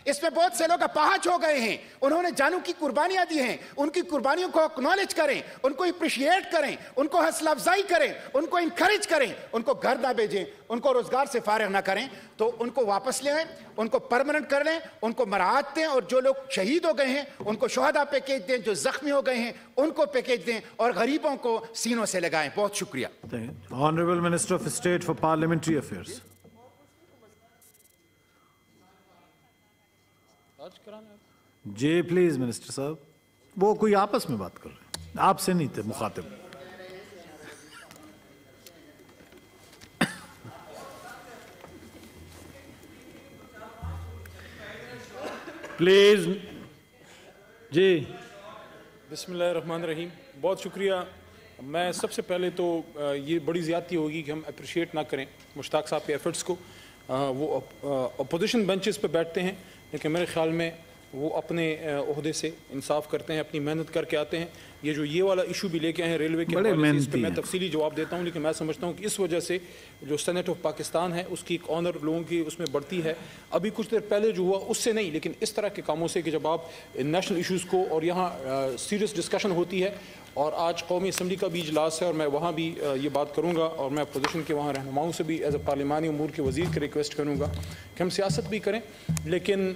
اس میں بہت سے لوگ اپاہج ہو گئے ہیں، انہوں نے جانوں کی قربانیاں دی ہیں، ان کی قربانیوں کو اکنالج کریں، ان کو اپریشیٹ کریں، ان کو حوصلہ افزائی کریں، ان کو انکریج کریں، ان کو گھر نہ بھیجیں، ان کو روزگار سے فارغ نہ کریں، تو ان کو واپس لے آئیں، ان کو پرمننٹ کر لیں، ان کو مراعات دیں، اور جو لوگ شہید ہو گئے ہیں ان کو شہداء پیکیج دیں، جو زخمی ہو گئے ہیں ان کو پیکیج دیں، اور غریبوں کو سینوں سے لگائیں۔ بہت شکریہ۔ Honorable Minister of State for Parliamentary Affairs. جی پلیز منسٹر صاحب، وہ کوئی آپس میں بات کر رہے ہیں، آپ سے نہیں تھے مخاطب۔ پلیز جی۔ بسم اللہ الرحمن الرحیم۔ بہت شکریہ۔ میں سب سے پہلے تو یہ بڑی زیادتی ہوگی کہ ہم اپریشیٹ نہ کریں مشتاق صاحب کے ایفرٹس کو۔ وہ اپوزیشن بینچز پہ بیٹھتے ہیں لیکن میرے خیال میں وہ اپنے عہدے سے انصاف کرتے ہیں، اپنی محنت کر کے آتے ہیں۔ یہ والا ایشو بھی لے کے آئے ہیں ریلوے کے حوالے سے، اس پہ میں تفصیلی جواب دیتا ہوں، لیکن میں سمجھتا ہوں کہ اس وجہ سے جو سینٹ آف پاکستان ہے اس کی ایک آنر لوگوں کی اس میں بڑھتی ہے۔ ابھی کچھ دیر پہلے جو ہوا اس سے نہیں، لیکن اس طرح کے کاموں سے کہ جب آپ نیشنل ایشوز کو، اور یہاں سیریس ڈسکشن ہوتی ہے، اور آج قومی اسمبلی کا بھی اجلاس ہے اور میں وہاں بھی یہ بات کروں گا، اور میں اپوزیشن کے وہاں رہنماؤں سے بھی ایز اے پارلیمانی امور کے وزیر کی ریکویسٹ کروں گا کہ ہم سیاست بھی کریں، لیکن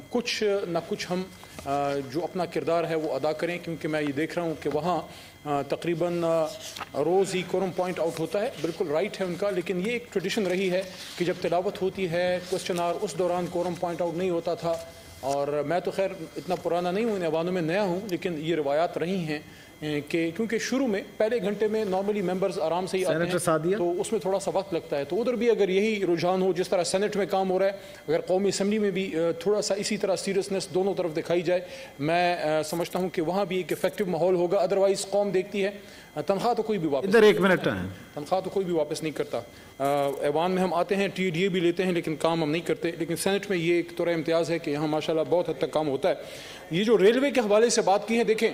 کچھ نہ کچھ ہم جو اپنا کردار ہے وہ ادا کریں، کیونکہ میں یہ دیکھ رہا ہوں کہ وہاں تقریباً روز ہی کورم پوائنٹ آؤٹ ہوتا ہے۔ بالکل رائٹ ہے ان کا، لیکن یہ ایک ٹریڈیشن رہی ہے کہ جب تلاوت ہوتی ہے کوسچن آور، اس دوران کورم پوائنٹ آؤٹ نہیں ہوتا تھا۔ اور میں تو خیر اتنا پرانا نہیں ہوں، ان ایوانوں میں نیا ہوں، لیکن یہ روایات رہی ہیں کہ کیونکہ شروع میں پہلے گھنٹے میں نارملی ممبرز آرام سے ہی آتے ہیں تو اس میں تھوڑا سا وقت لگتا ہے، تو ادھر بھی اگر یہی رجحان ہو جس طرح سینٹ میں کام ہو رہا ہے، اگر قومی اسمبلی میں بھی تھوڑا سا اسی طرح سیریسنس دونوں طرف دکھائی جائے، میں سمجھتا ہوں کہ وہاں بھی ایک افیکٹو ماحول ہوگا۔ ادروائز قوم دیکھتی ہے تنخواہ تو کوئی بھی واپس تنخواہ تو کوئی بھی واپس نہیں کرتا۔ ایوان میں ہم آتے ہیں، ٹی ڈی اے بھی لیتے ہیں، لیکن کام ہم نہیں کرتے، لیکن سینٹ میں یہ ایک طور امتیاز ہے کہ یہاں ماشاءاللہ بہت حد تک کام ہوتا ہے۔ یہ جو ریلوے کے حوالے سے بات کی ہے، دیکھیں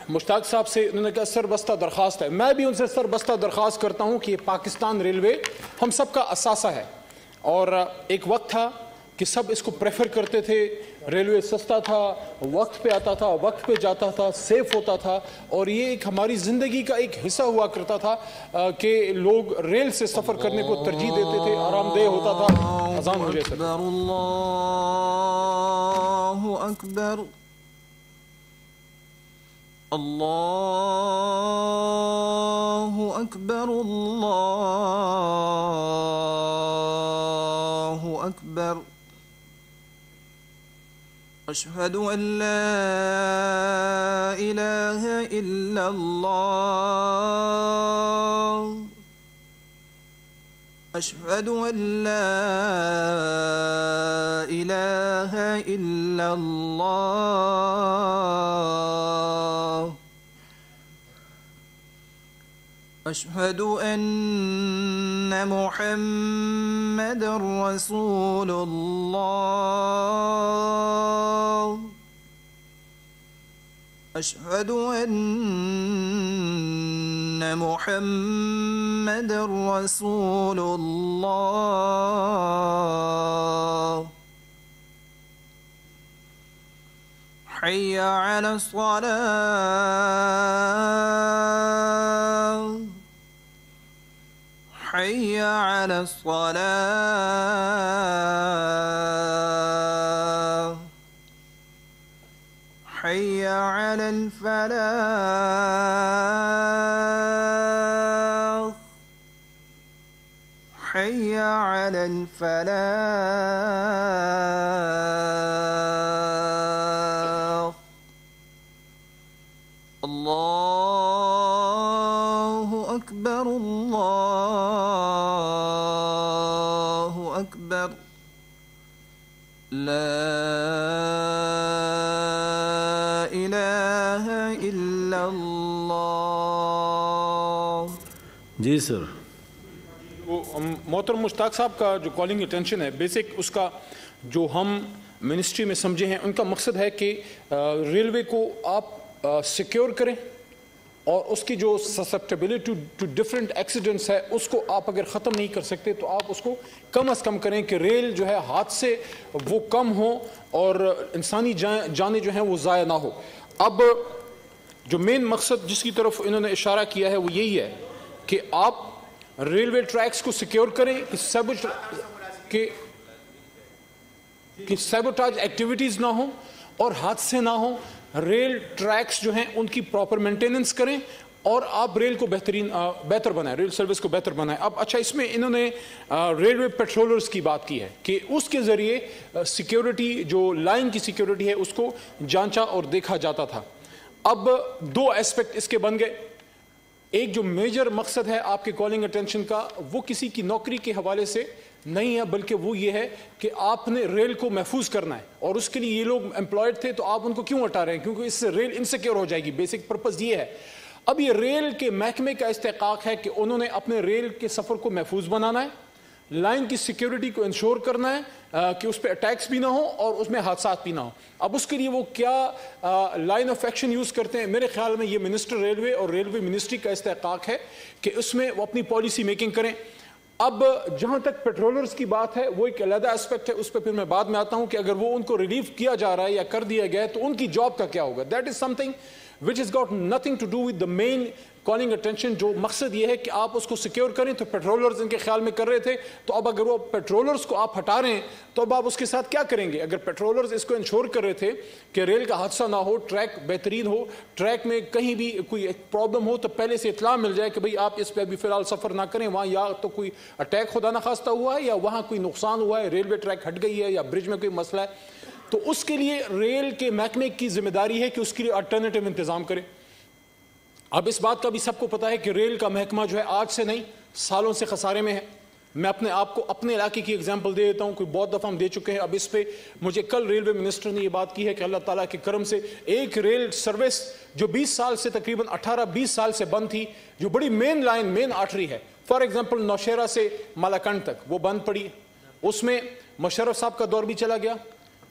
مشتاق صاحب سے انہوں نے کہا سربستہ درخواست ہے، میں بھی ان سے سربستہ درخواست کرتا ہوں کہ یہ پاکستان ریلوے ہم سب کا اثاثہ ہے، اور ایک وقت تھا کہ سب اس کو پریفر کرتے تھے، ریلوے سستا تھا، وقت پہ آتا تھا، وقت پہ جاتا تھا، سیف ہوتا تھا، اور یہ ایک ہماری زندگی کا ایک حصہ ہوا کرتا تھا کہ لوگ ریل سے سفر کرنے کو ترجیح دیتے تھے، آرام دہ ہوتا تھا۔ اذان ہو جائے سر۔ اللہ اکبر، اللہ اکبر، اللہ اکبر، اشہد ان لا الہ الا اللہ، اشہد ان لا الہ الا اللہ، اشہد ان محمد رسول اللہ، اشہد ان محمد رسول اللہ، حی علی الصلاة، حی علی الصلاة، حی علی الفلاح، حی علی الفلاح، اللہ اکبر، اللہ اکبر، لا الہ الا اللہ۔ جی سر۔ محترم مشتاق صاحب کا جو کالنگ اٹینشن ہے، بیسک اس کا جو ہم منسٹری میں سمجھے ہیں، ان کا مقصد ہے کہ ریلوے کو آپ سیکیور کریں، اور اس کی جو سسپٹیبلٹی ٹو ڈفرینٹ ایکسیڈنٹس ہے اس کو آپ اگر ختم نہیں کر سکتے تو آپ اس کو کم از کم کریں کہ ریل جو ہے حادثے وہ کم ہوں اور انسانی جانیں جو ہیں وہ ضائع نہ ہو. اب جو مین مقصد جس کی طرف انہوں نے اشارہ کیا ہے وہ یہی ہے کہ آپ ریلوے ٹریکس کو سیکیور کریں کہ سیبوٹاج ایکٹیویٹیز نہ ہوں اور حادثے نہ ہوں. ریل ٹریکس جو ہیں ان کی پراپر مینٹیننس کریں اور آپ ریل کو بہتر بنائیں, ریل سروس کو بہتر بنائیں. اب اچھا, اس میں انہوں نے ریلوے پیٹرولرز کی بات کی ہے کہ اس کے ذریعے سیکیورٹی, جو لائن کی سیکیورٹی ہے اس کو جانچا اور دیکھا جاتا تھا. اب دو ایسپیکٹ اس کے بن گئے. ایک جو میجر مقصد ہے آپ کے کالنگ اٹینشن کا وہ کسی کی نوکری کے حوالے سے نہیں ہے, بلکہ وہ یہ ہے کہ آپ نے ریل کو محفوظ کرنا ہے, اور اس کے لیے یہ لوگ امپلائڈ تھے تو آپ ان کو کیوں ہٹا رہے ہیں, کیونکہ اس سے ریل انسیکیور ہو جائے گی. بیسک پرپز یہ ہے. اب یہ ریل کے محکمے کا استحقاق ہے کہ انہوں نے اپنے ریل کے سفر کو محفوظ بنانا ہے, لائن کی سیکیورٹی کو انشور کرنا ہے کہ اس پہ اٹیکس بھی نہ ہوں اور اس میں حادثات بھی نہ ہوں. اب اس کے لیے وہ کیا لائن آف ایکشن یوز کرتے ہیں, میرے خیال میں یہ منسٹر ریلوے اور ریلوے منسٹری کا استحقاق ہے کہ اس میں وہ اپنی پالیسی میکنگ کریں. اب جہاں تک پیٹرولرز کی بات ہے وہ ایک علیحدہ اسپیکٹ ہے, اس پہ پھر میں بعد میں آتا ہوں کہ اگر وہ ان کو ریلیف کیا جا رہا ہے یا کر دیا گیا ہے تو ان کی جاب کا کیا ہوگا. That is some thing which has got nothing to do with the main calling attention. جو مقصد یہ ہے کہ آپ اس کو سیکیور کریں, تو پیٹرولرز ان کے خیال میں کر رہے تھے, تو اب اگر وہ پیٹرولرز کو آپ ہٹا رہے ہیں تو اب آپ اس کے ساتھ کیا کریں گے. اگر پیٹرولرز اس کو انشور کر رہے تھے کہ ریل کا حادثہ نہ ہو, ٹریک بہترین ہو, ٹریک میں کہیں بھی کوئی پرابلم ہو تو پہلے سے اطلاع مل جائے کہ بھئی آپ اس پہ ابھی فی الحال سفر نہ کریں, وہاں یا تو کوئی اٹیک خدا نخواستہ ہوا ہے یا وہاں کوئی نقصان ہوا ہے, ریلوے ٹریک ہٹ گئی ہے یا برج میں کوئی مسئلہ ہے, تو اس کے لیے ریل کے محکمے کی ذمہ داری ہے کہ اس کے لیے الٹرنیٹیو انتظام کرے. اب اس بات کا بھی سب کو پتا ہے کہ ریل کا محکمہ جو ہے آج سے نہیں سالوں سے خسارے میں ہے. میں اپنے آپ کو اپنے علاقے کی اگزامپل دے دیتا ہوں, کوئی بہت دفعہ ہم دے چکے ہیں. اب اس پہ مجھے کل ریلوے منسٹر نے یہ بات کی ہے کہ اللہ تعالیٰ کے کرم سے ایک ریل سروس جو 20 سال سے تقریباً 18-20 سال سے بند تھی, جو بڑی مین لائن, مین آرٹری ہے, فار ایگزامپل نوشہرہ سے مالاکنڈ تک, وہ بند پڑی. اس میں مشرف صاحب کا دور بھی چلا گیا,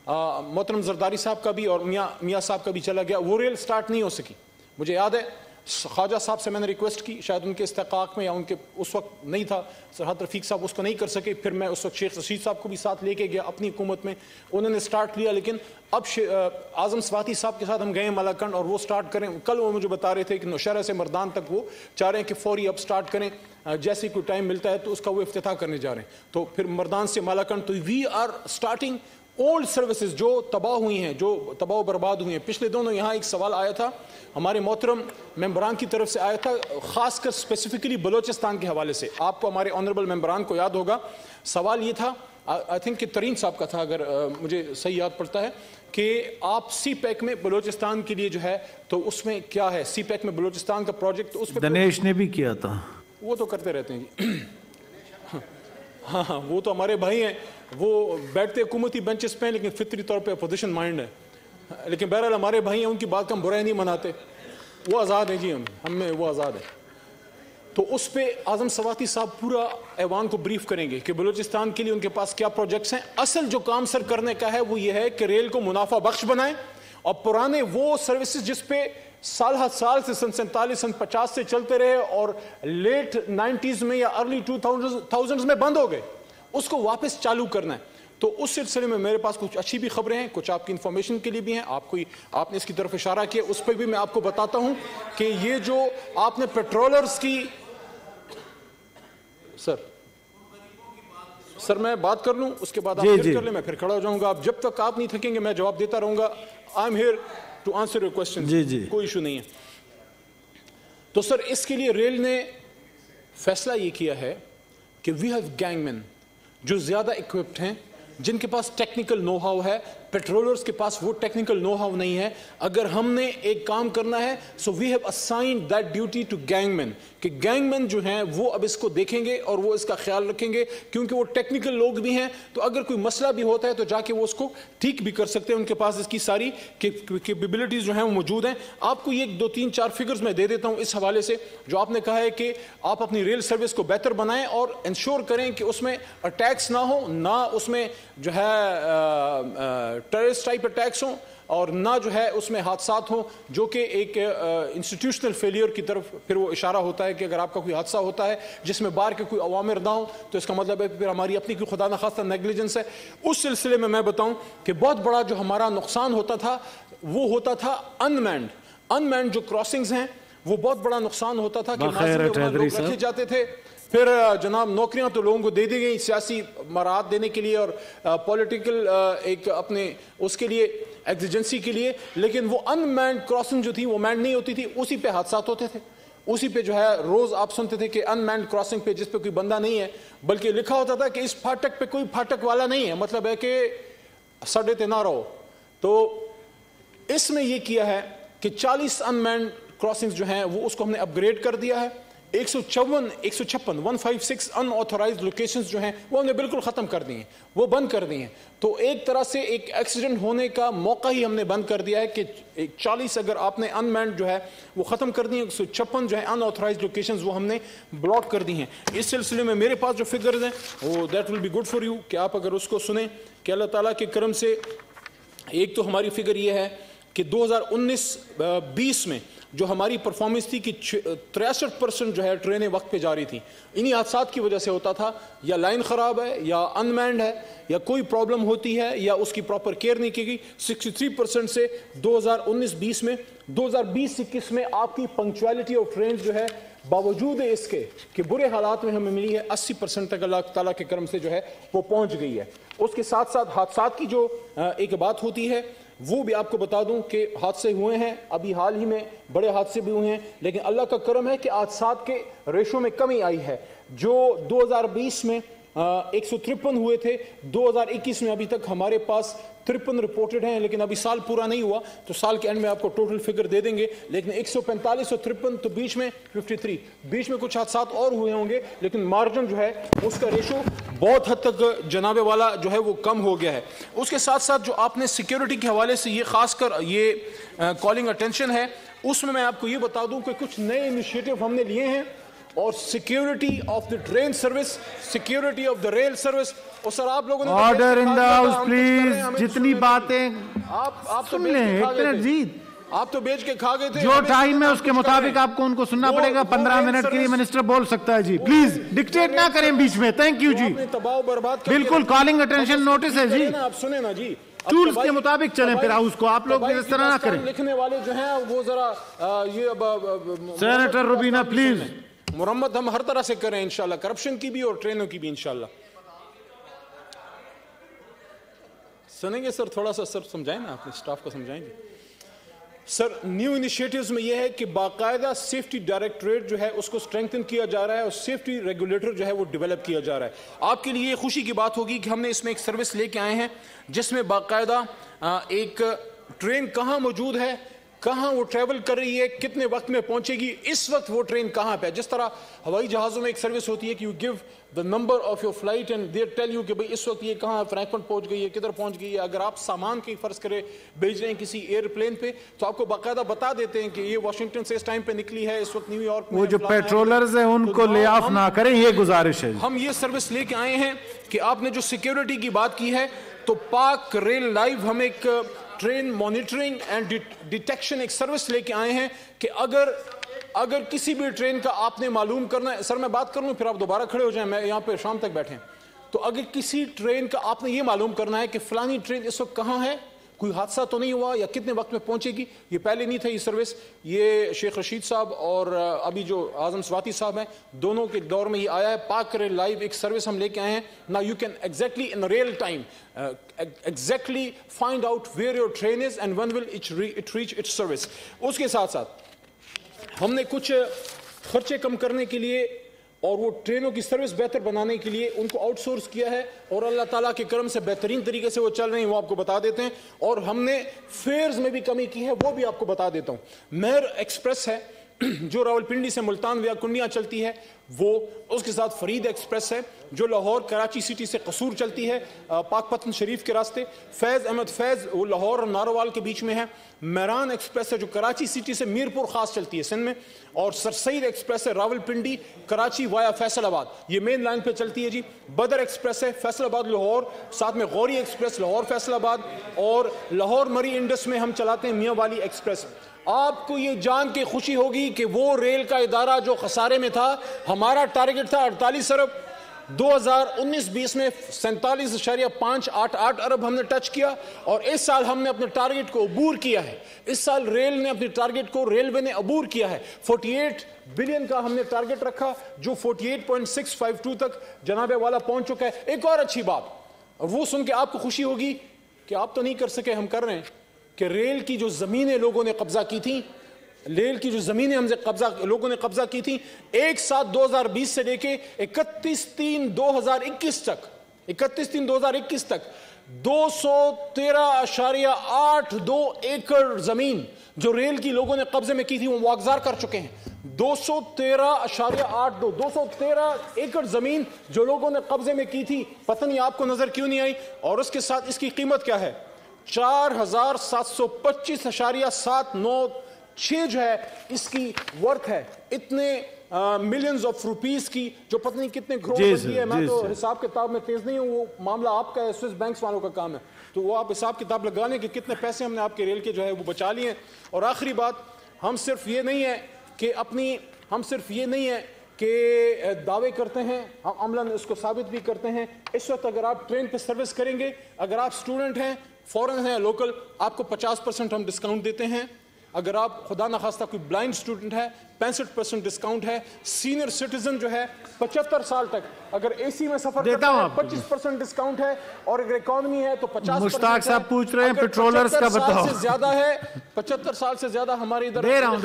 محترم زرداری صاحب کا بھی اور میاں صاحب کا بھی چلا گیا. وہ ریل سٹارٹ نہیں ہو سکی. مجھے یاد ہے خواجہ صاحب سے میں نے ریکویسٹ کی, شاید ان کے استحقاق میں یا ان کے اس وقت نہیں تھا, سرحد رفیق صاحب اس کو نہیں کر سکے, پھر میں اس وقت شیخ رشید صاحب کو بھی ساتھ لے کے گیا اپنی حکومت میں, انہوں نے سٹارٹ لیا. لیکن اب اعظم سواتی صاحب کے ساتھ ہم گئے مالاکنڈ اور وہ سٹارٹ کریں. کل وہ مجھے بتا رہے تھے کہ نوشہرہ سے مردان تک وہ چاہ رہے ہیں کہ فوری اب سٹارٹ کریں, جیسے کوئی ٹائم ملتا ہے تو اس کا وہ افتتاح کرنے جا رہے ہیں. تو پھر مردان سے مالاکنڈ, تو we are starting old services جو تباہ ہوئی ہیں, جو تباہ و برباد ہوئی ہیں. پچھلے دونوں یہاں ایک سوال آیا تھا ہمارے محترم ممبران کی طرف سے آیا تھا, خاص کر اسپیسیفکلی بلوچستان کے حوالے سے. آپ کو ہمارے آنریبل ممبران کو یاد ہوگا, سوال یہ تھا, آئی تھنک کہ ترین صاحب کا تھا اگر مجھے صحیح یاد پڑتا ہے, کہ آپ سی پیک میں بلوچستان کے لیے جو ہے تو اس میں کیا ہے, سی پیک میں بلوچستان کا پروجیکٹ, اس پہ دنیش نے بھی کیا تھا. وہ تو کرتے رہتے ہیں جی. ہاں وہ تو ہمارے بھائی ہیں, وہ بیٹھتے حکومتی بینچز پہ ہیں لیکن فطری طور پہ اپوزیشن مائنڈ ہے. لیکن بہرحال ہمارے بھائی ہیں, ان کی بات کا ہم برائی نہیں مناتے, وہ آزاد ہیں جی, ہم میں وہ آزاد ہے. تو اس پہ اعظم سواتی صاحب پورا ایوان کو بریف کریں گے کہ بلوچستان کے لیے ان کے پاس کیا پروجیکٹس ہیں. اصل جو کام سر کرنے کا ہے وہ یہ ہے کہ ریل کو منافع بخش بنائیں, اور پرانے وہ سروسز جس پہ سال ہر سال سے سن 47 سن 50 سے چلتے رہے اور لیٹ 90s میں یا ارلی 2000s میں بند ہو گئے, اس کو واپس چالو کرنا ہے. تو اس سلسلے میں میرے پاس کچھ اچھی بھی خبریں ہیں, کچھ آپ کی انفارمیشن کے لیے بھی ہیں. آپ نے اس کی طرف اشارہ کیا, اس پہ بھی میں آپ کو بتاتا ہوں کہ یہ جو آپ نے پیٹرولرز کی, سر میں بات کر لوں اس کے بعد آپ پھر کر لیں, میں پھر کھڑا ہو جاؤں گا. اب جب تک آپ نہیں تھکیں گے میں جواب دیتا رہوں گا. I am here to answer your question, کوئی ایشو نہیں ہے. تو سر اس کے لیے ریل نے فیصلہ یہ کیا ہے کہ وی ہیو گینگ مین جو زیادہ اکوپڈ ہیں, جن کے پاس ٹیکنیکل نو ہاؤ ہے. پیٹرولرز کے پاس وہ ٹیکنیکل نو ہاؤ نہیں ہے. اگر ہم نے ایک کام کرنا ہے so we have assigned that duty to gang man, کہ گینگ مین جو ہیں وہ اب اس کو دیکھیں گے اور وہ اس کا خیال رکھیں گے, کیونکہ وہ ٹیکنیکل لوگ بھی ہیں. تو اگر کوئی مسئلہ بھی ہوتا ہے تو جا کے وہ اس کو ٹھیک بھی کر سکتے ہیں, ان کے پاس اس کی ساری کیپیبلٹیز جو ہیں وہ موجود ہیں. آپ کو یہ 2-3-4 فگرز میں دے دیتا ہوں اس حوالے سے, جو آپ نے کہا ہے کہ آپ اپنی ریل سروس کو بہتر بنائیں اور انشور کریں کہ اس میں اٹیکس نہ ہوں, نہ اس میں جو ہے ٹیررسٹ ٹائپ اٹیکس ہوں, اور نہ جو ہے اس میں حادثات ہوں جو کہ ایک انسٹیٹیوشنل فیلئر کی طرف پھر وہ اشارہ ہوتا ہے کہ اگر آپ کا کوئی حادثہ ہوتا ہے جس میں باہر کے کوئی عوامر نہ ہوں تو اس کا مطلب ہے پھر ہماری اپنی کوئی خدا نخواستہ نیگلیجنس ہے. اس سلسلے میں بتاؤں کہ بہت بڑا جو ہمارا نقصان ہوتا تھا وہ ہوتا تھا انمینڈ جو کراسنگز ہیں وہ بہت بڑا نقصان ہوتا تھا کہ لوگ رکھے جاتے تھے. پھر جناب نوکریاں تو لوگوں کو دے دی گئی سیاسی مراعات دینے کے لیے اور پولیٹیکل ایک اپنے اس کے لیے ایگزیجنسی کے لیے, لیکن وہ انمینڈ کراسنگ جو تھی وہ مینڈ نہیں ہوتی تھی, اسی پہ حادثات ہوتے تھے. اسی پہ جو ہے روز آپ سنتے تھے کہ انمینڈ کراسنگ پہ جس پہ کوئی بندہ نہیں ہے بلکہ لکھا ہوتا تھا کہ اس پھاٹک پہ کوئی پھاٹک والا نہیں ہے, مطلب ہے کہ سڑے تے نہ رہو. تو اس میں یہ کیا ہے کہ 40 انمینڈ کراسنگز جو ہیں وہ اس کو ہم نے اپ گریڈ کر دیا ہے. 156 ان آتھورائزڈ لوکیشنز جو ہیں وہ ہم نے بالکل ختم کر دی ہیں, وہ بند کر دی ہیں. تو ایک طرح سے ایک ایکسیڈنٹ ہونے کا موقع ہی ہم نے بند کر دیا ہے کہ 40 اگر آپ نے انمینڈ جو ہے وہ ختم کر دی ہیں, 156 جو ہے ان آتھورائزڈ لوکیشنز وہ ہم نے بلاک کر دی ہیں. اس سلسلے میں میرے پاس جو فگرز ہیں وہ that will be good for you کہ آپ اگر اس کو سنیں کہ اللہ تعالیٰ کے کرم سے ایک تو ہماری فگر یہ ہے کہ 2019-20 میں جو ہماری پرفارمنس تھی کہ 63% جو ہے ٹرینیں وقت پہ جاری تھیں. انہی حادثات کی وجہ سے ہوتا تھا, یا لائن خراب ہے یا انمینڈ ہے یا کوئی پرابلم ہوتی ہے یا اس کی پراپر کیئر نہیں کی گئی. 63% سے 2019-20 میں 2020-21 میں آپ کی پنکچویلٹی آف ٹرینز جو ہے باوجود اس کے کہ برے حالات میں ہمیں ملی ہے 80% تک اللہ تعالیٰ کے کرم سے جو ہے وہ پہنچ گئی ہے. اس کے ساتھ ساتھ حادثات کی جو ایک بات ہوتی ہے وہ بھی آپ کو بتا دوں کہ حادثے ہوئے ہیں, ابھی حال ہی میں بڑے حادثے بھی ہوئے ہیں, لیکن اللہ کا کرم ہے کہ حادثات کے ریشو میں کمی آئی ہے. جو 2020 میں 153 ہوئے تھے, 2021 میں ابھی تک ہمارے پاس 53 رپورٹڈ ہیں, لیکن ابھی سال پورا نہیں ہوا تو سال کے اینڈ میں آپ کو ٹوٹل فگر دے دیں گے. لیکن 145 اور 53 تو بیچ میں 53, بیچ میں کچھ حادثات اور ہوئے ہوں گے, لیکن مارجن جو ہے اس کا ریشو بہت حد تک جناب والا جو ہے وہ کم ہو گیا ہے. اس کے ساتھ ساتھ جو آپ نے سیکیورٹی کے حوالے سے یہ خاص کر یہ کالنگ اٹینشن ہے, اس میں آپ کو یہ بتا دوں کہ کچھ نئے انیشیٹو ہم نے لیے ہیں. اور security of the train service, security of the rail service, اور سر آپ لوگوں نے order in the house please, جتنی باتیں آپ سن لیں ایک منٹ جی, آپ تو بیچ کے کھا گئے تھے. جو ٹائم ہے اس کے مطابق آپ کو ان کو سننا پڑے گا. 15 منٹ کے لیے منسٹر بول سکتا ہے جی, پلیز ڈکٹیٹ نہ کریں بیچ میں. تھینک یو جی, بالکل کالنگ اٹینشن نوٹس ہے جی, آپ سنیں نا جی, ٹولز کے مطابق چلیں پھر ہاؤس کو. آپ لوگ اس طرح نہ کریں. لکھنے والے جو ہیں وہ ذرا یہ سینیٹر روبینہ پلیز مرمت ہم ہر طرح سے کریں انشاءاللہ, کرپشن کی بھی اور ٹرینوں کی بھی انشاءاللہ. سنیں گے سر تھوڑا سا, سر سمجھائیں نا, اپنے سٹاف کو سمجھائیں گے سر. نیو انیشیٹیوز میں یہ ہے کہ باقاعدہ سیفٹی ڈائریکٹوریٹ جو ہے اس کو سٹرینگتھن کیا جا رہا ہے اور سیفٹی ریگولیٹر جو ہے وہ ڈیولپ کیا جا رہا ہے. آپ کے لیے خوشی کی بات ہوگی کہ ہم نے اس میں ایک سروس لے کے آئے ہیں جس میں باقاعدہ ایک ٹرین کہاں موجود ہے, کہاں وہ ٹریول کر رہی ہے, کتنے وقت میں پہنچے گی, اس وقت وہ ٹرین کہاں پہ ہے. جس طرح ہوائی جہازوں میں ایک سروس ہوتی ہے کہ you give the number of your flight and they tell you کہ بھئی اس وقت یہ کہاں فرینکفرٹ پہنچ گئی ہے, کدھر پہنچ گئی ہے. اگر آپ سامان کی فرض کرے بھیج رہے ہیں کسی ایئر پلین پہ تو آپ کو باقاعدہ بتا دیتے ہیں کہ یہ واشنگٹن سے اس ٹائم پہ نکلی ہے, اس وقت نیو یارک میں. وہ جو پیٹرولرز ہیں ان کو لے آف نہ کریں, یہ گزارش ہے. ہم یہ سروس لے کے آئے ہیں کہ آپ نے جو سیکیورٹی کی بات کی ہے تو پاک ریل لائیو ہم ایک ٹرین مانیٹرنگ اینڈ ڈیٹیکشن ایک سروس لے کے آئے ہیں کہ اگر کسی بھی ٹرین کا آپ نے معلوم کرنا ہے, سر میں بات کر لوں پھر آپ دوبارہ کھڑے ہو جائیں, میں یہاں پہ شام تک بیٹھے ہیں, تو اگر کسی ٹرین کا آپ نے یہ معلوم کرنا ہے کہ فلانی ٹرین اس وقت کہاں ہے, کوئی حادثہ تو نہیں ہوا یا کتنے وقت میں پہنچے گی. یہ پہلے نہیں تھا یہ سروس, یہ شیخ رشید صاحب اور ابھی جو اعظم سواتی صاحب ہیں دونوں کے دور میں یہ آیا ہے. پاک ریل لائیو ایک سروس ہم لے کے آئے ہیں. نا you can exactly in real time exactly find out where your train is and when will it reach its service. اس کے ساتھ ساتھ ہم نے کچھ خرچے کم کرنے کے لیے اور وہ ٹرینوں کی سروس بہتر بنانے کے لیے ان کو آؤٹ سورس کیا ہے, اور اللہ تعالیٰ کے کرم سے بہترین طریقے سے وہ چل رہے ہیں, وہ آپ کو بتا دیتے ہیں. اور ہم نے فیئرز میں بھی کمی کی ہے, وہ بھی آپ کو بتا دیتا ہوں. مہر ایکسپریس ہے جو راولپنڈی سے ملتان ویا کنڈیاں چلتی ہے, وہ اس کے ساتھ فرید ایکسپریس ہے جو لاہور کراچی سٹی سے قصور چلتی ہے پاک پتن شریف کے راستے. فیض احمد فیض وہ لاہور اور ناروال کے بیچ میں ہے. میران ایکسپریس ہے جو کراچی سٹی سے میرپور خاص چلتی ہے سندھ میں. اور سر سید ایکسپریس ہے راول پنڈی کراچی وایا فیصل آباد, یہ مین لائن پہ چلتی ہے جی. بدر ایکسپریس ہے فیصل آباد لاہور, ساتھ میں غوری ایکسپریس لاہور فیصل آباد, اور لاہور مری انڈس میں ہم چلاتے ہیں میاں والی ایکسپریس. آپ کو یہ جان کے خوشی ہوگی کہ وہ ریل کا ادارہ جو خسارے میں تھا, ہمارا ٹارگٹ تھا 48 ارب, 2019-20 میں 47.588 ارب ہم نے ٹچ کیا, اور اس سال ہم نے اپنے ٹارگٹ کو عبور کیا ہے. اس سال ریل نے اپنے ٹارگٹ کو ریلوے نے عبور کیا ہے. 48 بلین کا ہم نے ٹارگٹ رکھا جو 48.652 تک جناب والا پہنچ چکا ہے. ایک اور اچھی بات, اور وہ سن کے آپ کو خوشی ہوگی کہ آپ تو نہیں کر سکے, ہم کر رہے ہیں, کہ ریل کی جو زمینیں لوگوں نے قبضہ کی تھیں, ریل کی جو زمینیں لوگوں نے قبضہ کی تھیں 1/7/2020 سے لے کے 31/3/2021 تک 31/3/2021 تک 213.82 ایکڑ زمین جو ریل کی لوگوں نے قبضے میں کی تھی وہ واگزار کر چکے ہیں. 213 ایکڑ زمین جو لوگوں نے قبضے میں کی تھی, پتہ نہیں آپ کو نظر کیوں نہیں آئی. اور اس کے ساتھ اس کی قیمت کیا ہے, 4725.796 جو ہے اس کی ورتھ ہے, اتنے ملینز آف روپیز کی, جو پتہ نہیں کتنے کروڑ بنتی ہے. میں تو حساب کتاب میں تیز نہیں ہوں, وہ معاملہ آپ کا ہے, سوئس بینکس والوں کا کام ہے, تو وہ آپ حساب کتاب لگا لیں کہ کتنے پیسے ہم نے آپ کے ریل کے جو ہے وہ بچا لیے ہیں. اور آخری بات, ہم صرف یہ نہیں ہے کہ دعوے کرتے ہیں, ہم عملاً اس کو ثابت بھی کرتے ہیں. اس وقت اگر آپ ٹرین پہ سروس کریں گے, اگر آپ اسٹوڈنٹ ہیں, فورن ہیں, لوکل, آپ کو 50% ہم ڈسکاؤنٹ دیتے ہیں. اگر آپ خدا نخواستہ کوئی بلائنڈ اسٹوڈنٹ ہے 65% ڈسکاؤنٹ ہے. سینئر سٹیزن جو ہے 75 سال تک اگر اے سی میں سفر کرتا ہے 25% ڈسکاؤنٹ ہے, اور اگر اکانومی ہے تو 50%. مشتاق صاحب پوچھ رہے ہیں پیٹرولرز کا بتاؤ. 75 سال سے زیادہ ہمارے ادھر دے رہا ہوں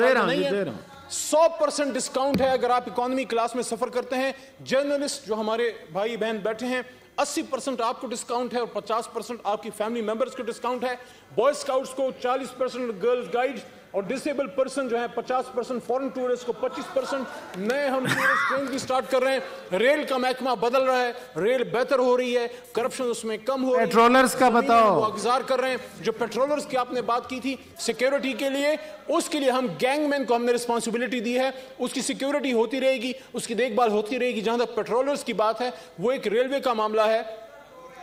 100% ڈسکاؤنٹ ہے اگر آپ اکانومی کلاس میں سفر کرتے ہیں. جرنلسٹ جو ہمارے بھائی بہن بیٹھے ہیں 80% آپ کو ڈسکاؤنٹ ہے, اور 50% آپ کی فیملی ممبرز کو ڈسکاؤنٹ ہے. بوائے اسکاؤٹس کو 40%, گرلز گائیڈ اور ڈسیبل پرسن جو ہے 50%, فورن ٹورسٹ کو 25%. نئے ہم ٹورسٹ ٹرین بھی سٹارٹ کر رہے ہیں. ریل کا محکمہ بدل رہا ہے, ریل بہتر ہو رہی ہے, کرپشن اس میں کم ہو رہی ہے. پیٹرولرز کا بتاؤ. واگزار کر رہے ہیں. جو پیٹرولرز کی آپ نے بات کی تھی سیکیورٹی کے لیے, اس کے لیے ہم گینگ مین کو ہم نے رسپانسبلٹی دی ہے. اس کی سیکیورٹی ہوتی رہے گی, اس کی دیکھ بھال ہوتی رہے گی. جہاں تک پیٹرولرز کی بات ہے وہ ایک ریلوے کا معاملہ ہے,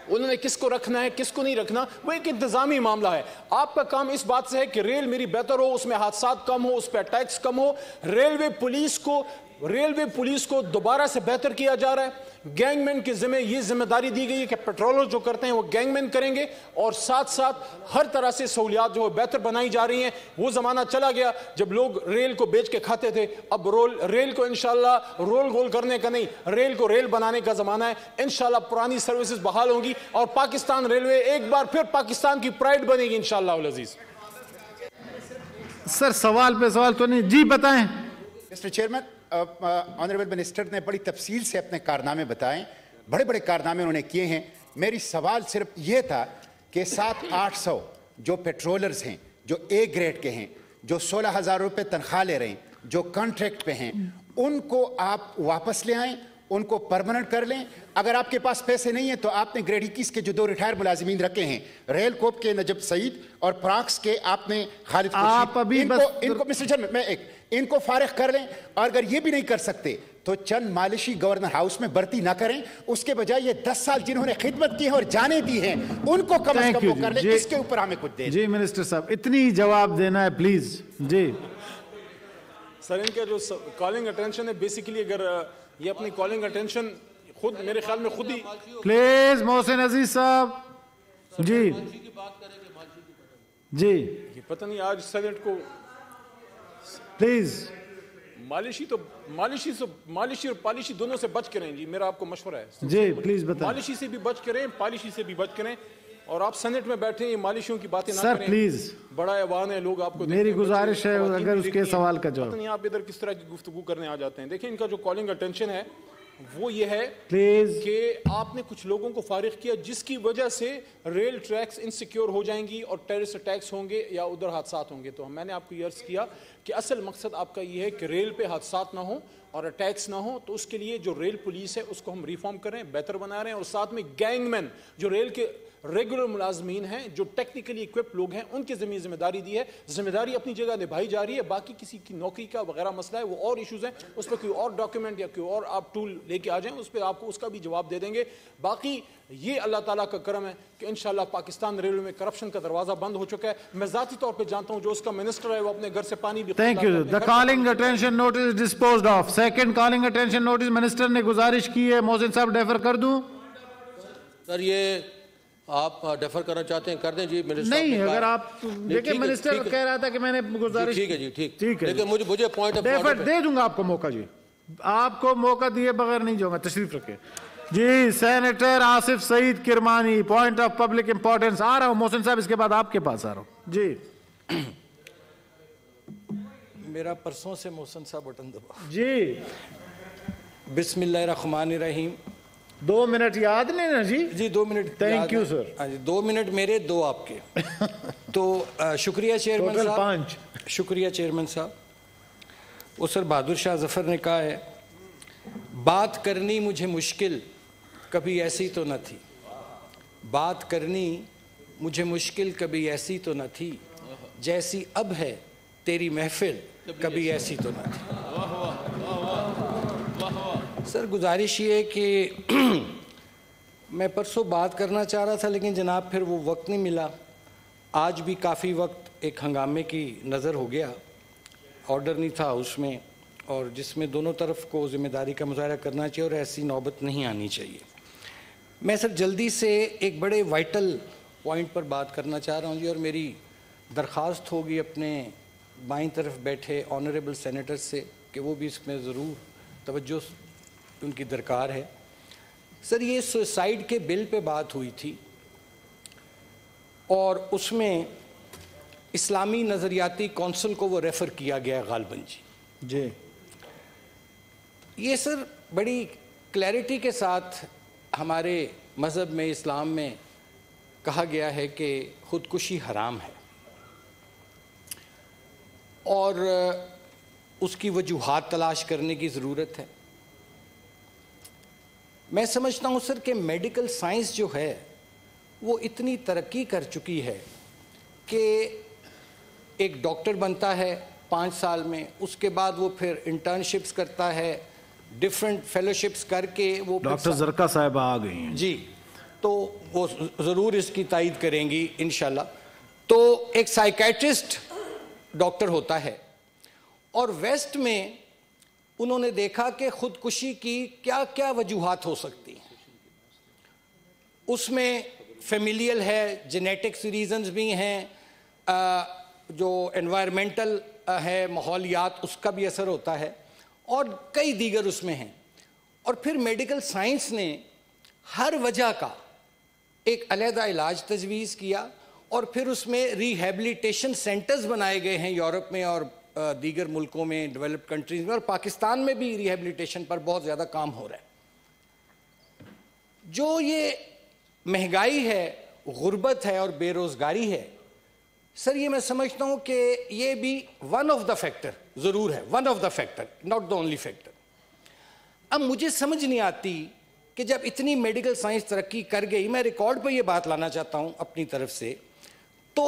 انہوں نے کس کو رکھنا ہے کس کو نہیں رکھنا وہ ایک انتظامی معاملہ ہے. آپ کا کام اس بات سے ہے کہ ریل میری بہتر ہو, اس میں حادثات کم ہو, اس پہ اٹیکس کم ہو. ریلوے پولیس کو دوبارہ سے بہتر کیا جا رہا ہے. گینگ مین کے ذمہ یہ ذمہ داری دی گئی ہے کہ پیٹرولر جو کرتے ہیں وہ گینگ مین کریں گے, اور ساتھ ساتھ ہر طرح سے سہولیات جو بہتر بنائی جا رہی ہیں. وہ زمانہ چلا گیا جب لوگ ریل کو بیچ کے کھاتے تھے. اب ریل کو انشاءاللہ رول گول کرنے کا نہیں, ریل کو ریل بنانے کا زمانہ ہے. انشاءاللہ پرانی سروسز بحال ہوں گی, اور پاکستان ریلوے ایک بار پھر پاکستان کی پرائیڈ بنے گی انشاءاللہ العزیز. سر سوال پہ سوال تو نہیں, جی بتائیں. مسٹر چیئرمین, آنریبل منسٹر نے بڑی تفصیل سے اپنے کارنامے بتائیں, بڑے بڑے کارنامے انہوں نے کیے ہیں. میری سوال صرف یہ تھا کہ 700-800 جو پیٹرولرز ہیں, جو اے گریڈ کے ہیں, جو 16,000 روپے تنخواہ لے رہے ہیں, جو کانٹریکٹ پہ ہیں, ان کو آپ واپس لے آئیں, ان کو پرماننٹ کر لیں. اگر آپ کے پاس پیسے نہیں ہیں تو آپ نے گریڈ 21 کے جو 2 ریٹائر ملازمین رکھے ہیں, ریل کوپ کے نجب سعید اور پراکس کے آپ نے خالد خورشید, ان کو مسٹر چیئرمین ان کو فارغ کر لیں. اور اگر یہ بھی نہیں کر سکتے تو چند مالشی گورنر ہاؤس میں بھرتی نہ کریں, اس کے بجائے یہ 10 سال جنہوں نے خدمت کی ہے اور جانے دی ہیں ان کو کم از کم وہ کر لیں. اس کے اوپر ہمیں کچھ دیں. جی منسٹر صاحب اتنی جواب دینا ہے پلیز. جی سر, ان کا جو کالنگ اٹینشن ہے بیسیکلی, اگر یہ اپنی کالنگ اٹینشن خود میرے خیال میں خود ہی پلیز محسن عزیز صاحب. جی جی پتہ نہیں آج سینٹ کو پلیز مالشی اور پالیشی دونوں سے بچ کے رہیں. جی میرا آپ کو مشورہ ہے. جی پلیز بتائیں. مالشی سے بھی بچ کے رہیں, پالیشی سے بھی بچ کے رہیں. اور آپ سینٹ میں بیٹھے یہ مالشیوں کی باتیں نہ کریں سر پلیز. بڑا ایوان ہے, لوگ آپ کو میری گزارش ہے اگر اس کے سوال کا جواب. پتہ نہیں آپ ادھر کس طرح کی گفتگو کرنے آ جاتے ہیں. دیکھیں ان کا جو کالنگ اٹینشن ہے وہ یہ ہے پلیز کہ آپ نے کچھ لوگوں کو فارغ کیا جس کی وجہ سے ریل ٹریکس انسیکیور ہو جائیں گی اور ٹیررسٹ اٹیکس ہوں گے یا ادھر حادثات ہوں گے. تو میں نے آپ کو یہ عرض کیا کہ اصل مقصد آپ کا یہ ہے کہ ریل پہ حادثات نہ ہوں, اور اٹیکس نہ ہو، تو اس کے لیے جو ریل پولیس ہے اس کو ہم ریفارم کر رہے ہیں، بہتر بنا رہے ہیں، اور ساتھ میں گینگ مین جو ریل کے ریگولر ملازمین ہیں، جو ٹیکنیکلی اکوپڈ لوگ ہیں، ان کی ذمہ داری دی ہے. ذمہ داری اپنی جگہ نبھائی جا رہی ہے. باقی کسی کی نوکری کا وغیرہ مسئلہ ہے وہ اور ایشوز ہیں، اس پہ کوئی اور ڈاکیومنٹ یا کوئی اور آپ ٹول لے کے آ جائیں، اس پہ آپ کو اس کا بھی جواب دے دیں گے. باقی یہ اللہ تعالیٰ کا کرم ہے کہ انشاءاللہ پاکستان ریلوے میں کرپشن کا دروازہ بند ہو چکا ہے. میں ذاتی طور پہ جانتا ہوں جو اس کا منسٹر ہے وہ اپنے گھر سے پانی بھی. Thank you. The calling attention notice disposed of. Second calling attention notice minister نے گزارش کی ہے، محسن صاحب ڈیفر کر دوں؟ سر یہ آپ ڈیفر کرنا چاہتے ہیں کر دیں جی. نہیں، اگر آپ دیکھیں منسٹر کہہ رہا تھا کہ میں نے گزارش. ٹھیک ہے جی، ٹھیک ہے، لیکن مجھے پوائنٹ آف ڈیفر دے دوں گا آپ کو موقع. جی آپ کو موقع دیے بغیر نہیں جاؤں گا، تشریف رکھیں. جی senator Asif Saeed Kirmani, point of public importance. آ رہا ہوں محسن صاحب، اس کے بعد آپ کے پاس آ رہا ہوں. جی میرا پرسوں سے محسن صاحب بٹن دبا. جی بسم اللہ الرحمن الرحیم. 2 منٹ یاد نہیں نا جی؟ جی 2 منٹ. تھینک یو سر. ہاں جی 2 منٹ میرے 2 آپ کے. تو شکریہ چیئرمین صاحب. 5 شکریہ چیئرمین صاحب. وہ سر بہادر شاہ ظفر نے کہا ہے بات کرنی مجھے مشکل کبھی ایسی تو نہ تھی. بات کرنی مجھے مشکل کبھی ایسی تو نہ تھی، جیسی اب ہے تیری محفل کبھی ایسی تو نہ تھی. سر گزارش یہ ہے کہ میں پرسوں بات کرنا چاہ رہا تھا لیکن جناب پھر وہ وقت نہیں ملا. آج بھی کافی وقت ایک ہنگامے کی نظر ہو گیا، آرڈر نہیں تھا اس میں، اور جس میں دونوں طرف کو ذمہ داری کا مظاہرہ کرنا چاہیے اور ایسی نوبت نہیں آنی چاہیے. میں سر جلدی سے ایک بڑے وائٹل پوائنٹ پر بات کرنا چاہ رہا ہوں جی، اور میری درخواست ہوگی اپنے بائیں طرف بیٹھے آنریبل سینیٹر سے کہ وہ بھی اس میں ضرور توجہ ان کی درکار ہے. سر یہ سوسائڈ کے بل پہ بات ہوئی تھی اور اس میں اسلامی نظریاتی کونسل کو وہ ریفر کیا گیا غالباً جی. یہ سر بڑی کلیئرٹی کے ساتھ ہمارے مذہب میں اسلام میں کہا گیا ہے کہ خودکشی حرام ہے اور اس کی وجوہات تلاش کرنے کی ضرورت ہے. میں سمجھتا ہوں سر کہ میڈیکل سائنس جو ہے وہ اتنی ترقی کر چکی ہے کہ ایک ڈاکٹر بنتا ہے 5 سال میں، اس کے بعد وہ پھر انٹرنشپس کرتا ہے، ڈیفرنٹ فیلوشپس کر کے وہ ڈاکٹر زرکا صاحبہ آ گئی ہیں جی، تو وہ ضرور اس کی تائید کریں گی انشاءاللہ. تو ایک سائیکیٹرسٹ ڈاکٹر ہوتا ہے اور ویسٹ میں انہوں نے دیکھا کہ خودکشی کی کیا کیا وجوہات ہو سکتی ہیں. اس میں فیملیل ہے، جینیٹکس ریزنز بھی ہیں، جو انوائرمنٹل ہے ماحولیات اس کا بھی اثر ہوتا ہے، اور کئی دیگر اس میں ہیں. اور پھر میڈیکل سائنس نے ہر وجہ کا ایک علیحدہ علاج تجویز کیا اور پھر اس میں ریہیبلیٹیشن سینٹرز بنائے گئے ہیں یورپ میں اور دیگر ملکوں میں، ڈیولپڈ کنٹریز میں، اور پاکستان میں بھی ریہیبلیٹیشن پر بہت زیادہ کام ہو رہا ہے. جو یہ مہنگائی ہے، غربت ہے اور بے روزگاری ہے سر، یہ میں سمجھتا ہوں کہ یہ بھی ون آف دا فیکٹر ضرور ہے، one of the factor, not the only factor. اب مجھے سمجھ نہیں آتی کہ جب اتنی میڈیکل سائنس ترقی کر گئی، میں ریکارڈ پہ یہ بات لانا چاہتا ہوں اپنی طرف سے، تو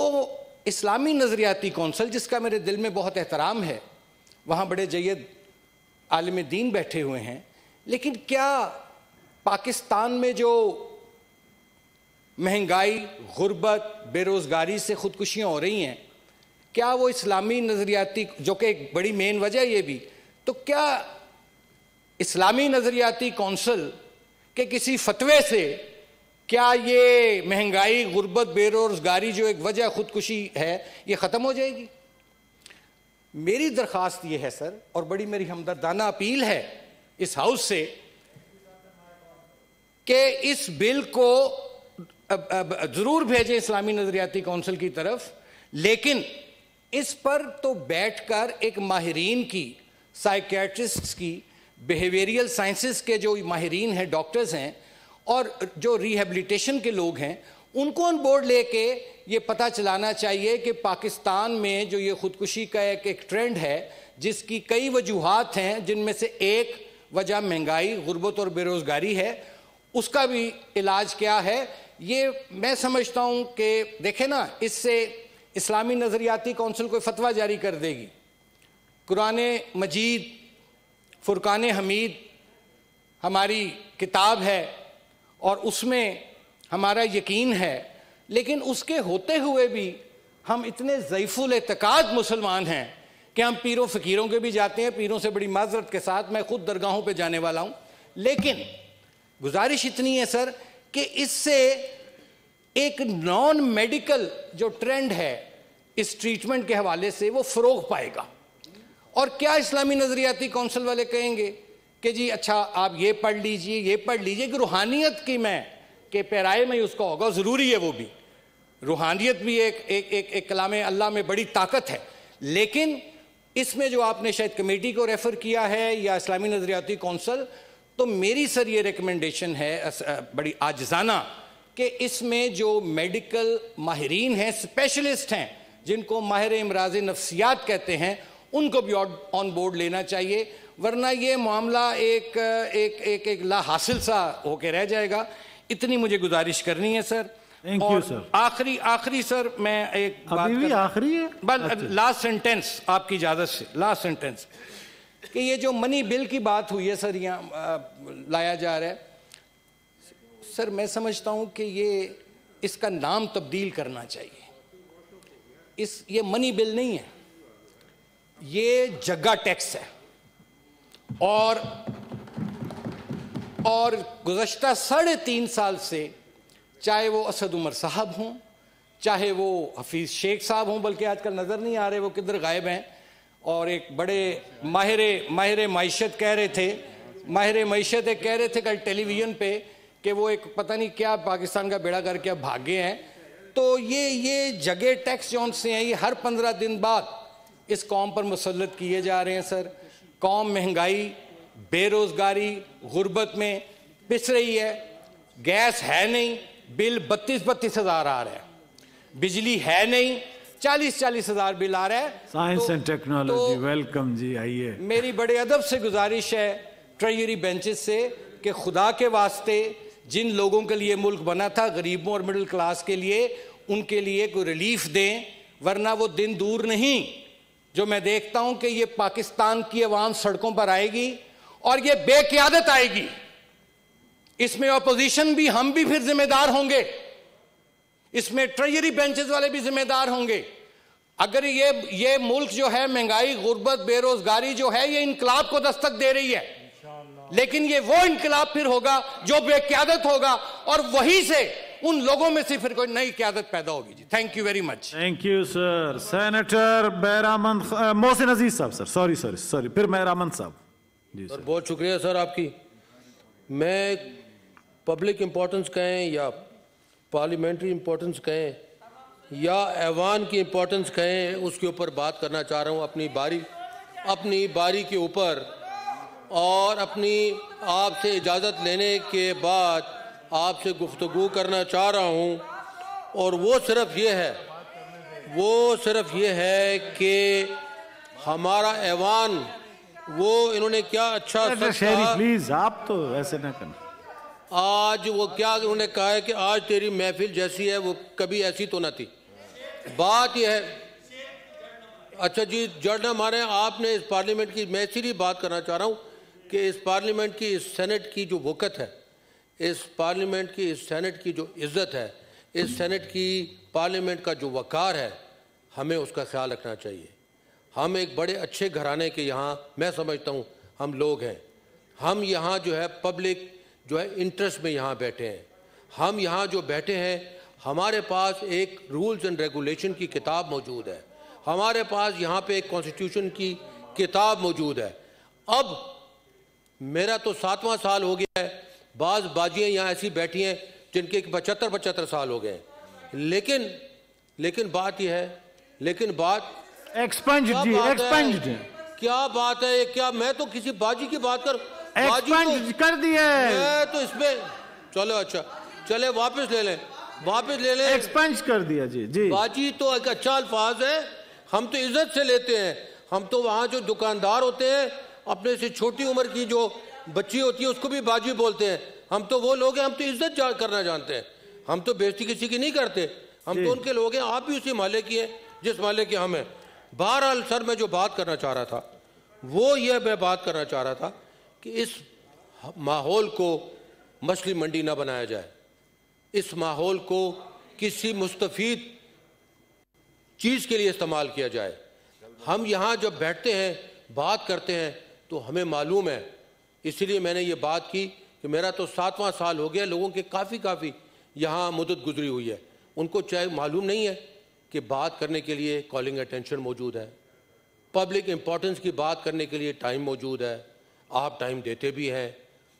اسلامی نظریاتی کونسل جس کا میرے دل میں بہت احترام ہے، وہاں بڑے جید عالم دین بیٹھے ہوئے ہیں، لیکن کیا پاکستان میں جو مہنگائی، غربت، بے روزگاری سے خودکشیاں ہو رہی ہیں، کیا وہ اسلامی نظریاتی، جو کہ ایک بڑی مین وجہ یہ بھی، تو کیا اسلامی نظریاتی کونسل کے کسی فتوے سے کیا یہ مہنگائی، غربت، بے روزگاری جو ایک وجہ خودکشی ہے یہ ختم ہو جائے گی؟ میری درخواست یہ ہے سر، اور بڑی میری ہمدردانہ اپیل ہے اس ہاؤس سے، کہ اس بل کو ضرور بھیجیں اسلامی نظریاتی کونسل کی طرف، لیکن اس پر تو بیٹھ کر ایک ماہرین کی، سائیکیٹرسٹس کی، بیہیویئرل سائنسز کے جو ماہرین ہیں، ڈاکٹرز ہیں، اور جو ریہیبلیٹیشن کے لوگ ہیں، ان کو آن بورڈ لے کے یہ پتہ چلانا چاہیے کہ پاکستان میں جو یہ خودکشی کا ایک ٹرینڈ ہے جس کی کئی وجوہات ہیں، جن میں سے ایک وجہ مہنگائی، غربت اور بے روزگاری ہے، اس کا بھی علاج کیا ہے۔ یہ میں سمجھتا ہوں کہ دیکھیں نا، اس سے اسلامی نظریاتی کونسل کوئی فتویٰ جاری کر دے گی، قرآن مجید فرقان حمید ہماری کتاب ہے اور اس میں ہمارا یقین ہے، لیکن اس کے ہوتے ہوئے بھی ہم اتنے ضعیف الاعتقاد مسلمان ہیں کہ ہم پیروں فقیروں کے بھی جاتے ہیں، پیروں سے بڑی معذرت کے ساتھ میں خود درگاہوں پہ جانے والا ہوں، لیکن گزارش اتنی ہے سر کہ اس سے ایک نان میڈیکل جو ٹرینڈ ہے اس ٹریٹمنٹ کے حوالے سے وہ فروغ پائے گا۔ اور کیا اسلامی نظریاتی کونسل والے کہیں گے کہ جی اچھا آپ یہ پڑھ لیجئے، یہ پڑھ لیجئے، کہ روحانیت کی میں کہ پیرائے میں اس کا ہوگا، ضروری ہے وہ بھی، روحانیت بھی ایک کلام اللہ میں بڑی طاقت ہے، لیکن اس میں جو آپ نے شاید کمیٹی کو ریفر کیا ہے یا اسلامی نظریاتی کونسل، تو میری سر یہ ریکمنڈیشن ہے بڑی عاجزانہ کہ اس میں جو میڈیکل ماہرین ہیں، اسپیشلسٹ ہیں، جن کو ماہر امراض نفسیات کہتے ہیں، ان کو بھی آن بورڈ لینا چاہیے، ورنہ یہ معاملہ ایک لا حاصل سا ہو کے رہ جائے گا۔ اتنی مجھے گزارش کرنی ہے سر۔ تھینک یو سر۔ آخری سر میں ایک بات ابھی بھی آخری ہے، لاسٹ سینٹینس آپ کی اجازت سے، لاسٹ سینٹینس، کہ یہ جو منی بل کی بات ہوئی ہے سر، یہاں لایا جا رہا ہے سر، میں سمجھتا ہوں کہ یہ اس کا نام تبدیل کرنا چاہیے۔ یہ منی بل نہیں ہے، یہ جگہ ٹیکس ہے، اور گزشتہ 3.5 سال سے چاہے وہ اسد عمر صاحب ہوں، چاہے وہ حفیظ شیخ صاحب ہوں، بلکہ آج کل نظر نہیں آ رہے، وہ کدھر غائب ہیں، اور ایک بڑے ماہر معیشت کہہ رہے تھے کل ٹیلی ویژن پہ کہ وہ ایک پتہ نہیں کیا پاکستان کا بیڑا کر کے اب بھاگے ہیں۔ تو یہ جگہ ٹیکس جون سے ہیں، یہ ہر 15 دن بعد اس قوم پر مسلط کیے جا رہے ہیں سر۔ قوم مہنگائی، بے روزگاری، غربت میں پس رہی ہے، گیس ہے نہیں، بل 32 ہزار آ رہا ہے، بجلی ہے نہیں، 40 ہزار بل آ رہا ہے۔ سائنس اینڈ ٹیکنالوجی، ویلکم جی، آئیے۔ میری بڑے ادب سے گزارش ہے ٹریجری بینچز سے کہ خدا کے واسطے جن لوگوں کے لیے ملک بنا تھا، غریبوں اور مڈل کلاس کے لیے، ان کے لیے کوئی ریلیف دیں، ورنہ وہ دن دور نہیں جو میں دیکھتا ہوں کہ یہ پاکستان کی عوام سڑکوں پر آئے گی اور یہ بے قیادت آئے گی۔ اس میں اپوزیشن بھی، ہم بھی پھر ذمہ دار ہوں گے، اس میں ٹریجری بینچز والے بھی ذمہ دار ہوں گے۔ اگر یہ ملک جو ہے مہنگائی، غربت، بے روزگاری جو ہے، یہ انقلاب کو دستک دے رہی ہے، لیکن یہ وہ انقلاب پھر ہوگا جو بے قیادت ہوگا، اور وہی سے ان لوگوں میں سے پھر کوئی نئی قیادت پیدا ہوگی۔ جی thank you very much. Thank you sir. Senator Behramand Mohsin Aziz صاحب، سر سوری، پھر بہرامند صاحب۔ جی سر بہت شکریہ سر آپ کی۔ میں پبلک امپورٹنس کہیں یا پارلیمنٹری امپورٹنس کہیں یا ایوان کی امپورٹنس کہیں، اس کے اوپر بات کرنا چاہ رہا ہوں اپنی باری کے اوپر، اور اپنی آپ سے اجازت لینے کے بعد آپ سے گفتگو کرنا چاہ رہا ہوں، اور وہ صرف یہ ہے کہ ہمارا ایوان، وہ انہوں نے کیا اچھا کہا، پلیز آپ تو ایسے نہ کرنا۔ آج وہ کیا انہوں نے کہا ہے کہ آج تیری محفل جیسی ہے وہ کبھی ایسی تو نہ تھی۔ بات یہ ہے، اچھا جی جڑنا مارے، آپ نے اس پارلیمنٹ کی، میں اسی لیے بات کرنا چاہ رہا ہوں کہ اس پارلیمنٹ کی، اس سینٹ کی جو وقت ہے، اس پارلیمنٹ کی، اس سینٹ کی جو عزت ہے، اس سینٹ کی، پارلیمنٹ کا جو وقار ہے، ہمیں اس کا خیال رکھنا چاہیے۔ ہم ایک بڑے اچھے گھرانے کے یہاں، میں سمجھتا ہوں ہم لوگ ہیں، ہم یہاں جو ہے پبلک جو ہے انٹرسٹ میں یہاں بیٹھے ہیں، ہم یہاں جو بیٹھے ہیں، ہمارے پاس ایک رولز اینڈ ریگولیشن کی کتاب موجود ہے، ہمارے پاس یہاں پہ ایک کانسٹیٹیوشن کی کتاب موجود ہے۔ اب میرا تو 7واں سال ہو گیا ہے، بعض باجیاں یہاں ایسی بیٹھی ہیں جن کے 75 سال ہو گئے ہیں، لیکن بات یہ ہے، کیا بات ہے، کیا میں تو کسی باجی کی بات کر دی ہے، میں تو اس میں چلو اچھا چلے واپس لے لیں، واپس لے لیں. ایکسپنج کر دیا. جی جی باجی تو ایک اچھا الفاظ ہے, ہم تو عزت سے لیتے ہیں. ہم تو وہاں جو دکاندار ہوتے ہیں اپنے سے چھوٹی عمر کی جو بچی ہوتی ہے اس کو بھی باجی بولتے ہیں. ہم تو وہ لوگ ہیں, ہم تو عزت کرنا جانتے ہیں, ہم تو بےزتی کسی کی نہیں کرتے. ہم تو ان کے لوگ ہیں, آپ بھی اسی محلے کی ہیں جس محلے کے ہم ہیں. بہرحال سر میں جو بات کرنا چاہ رہا تھا وہ یہ میں بات کرنا چاہ رہا تھا کہ اس ماحول کو مچھلی منڈی نہ بنایا جائے, اس ماحول کو کسی مستفید چیز کے لیے استعمال کیا جائے. ہم یہاں جب بیٹھتے ہیں بات کرتے ہیں تو ہمیں معلوم ہے, اسی لیے میں نے یہ بات کی کہ میرا تو 7واں سال ہو گیا, لوگوں کے کافی یہاں مدت گزری ہوئی ہے, ان کو چاہے معلوم نہیں ہے کہ بات کرنے کے لیے کالنگ اٹینشن موجود ہے, پبلک امپورٹنس کی بات کرنے کے لیے ٹائم موجود ہے, آپ ٹائم دیتے بھی ہیں.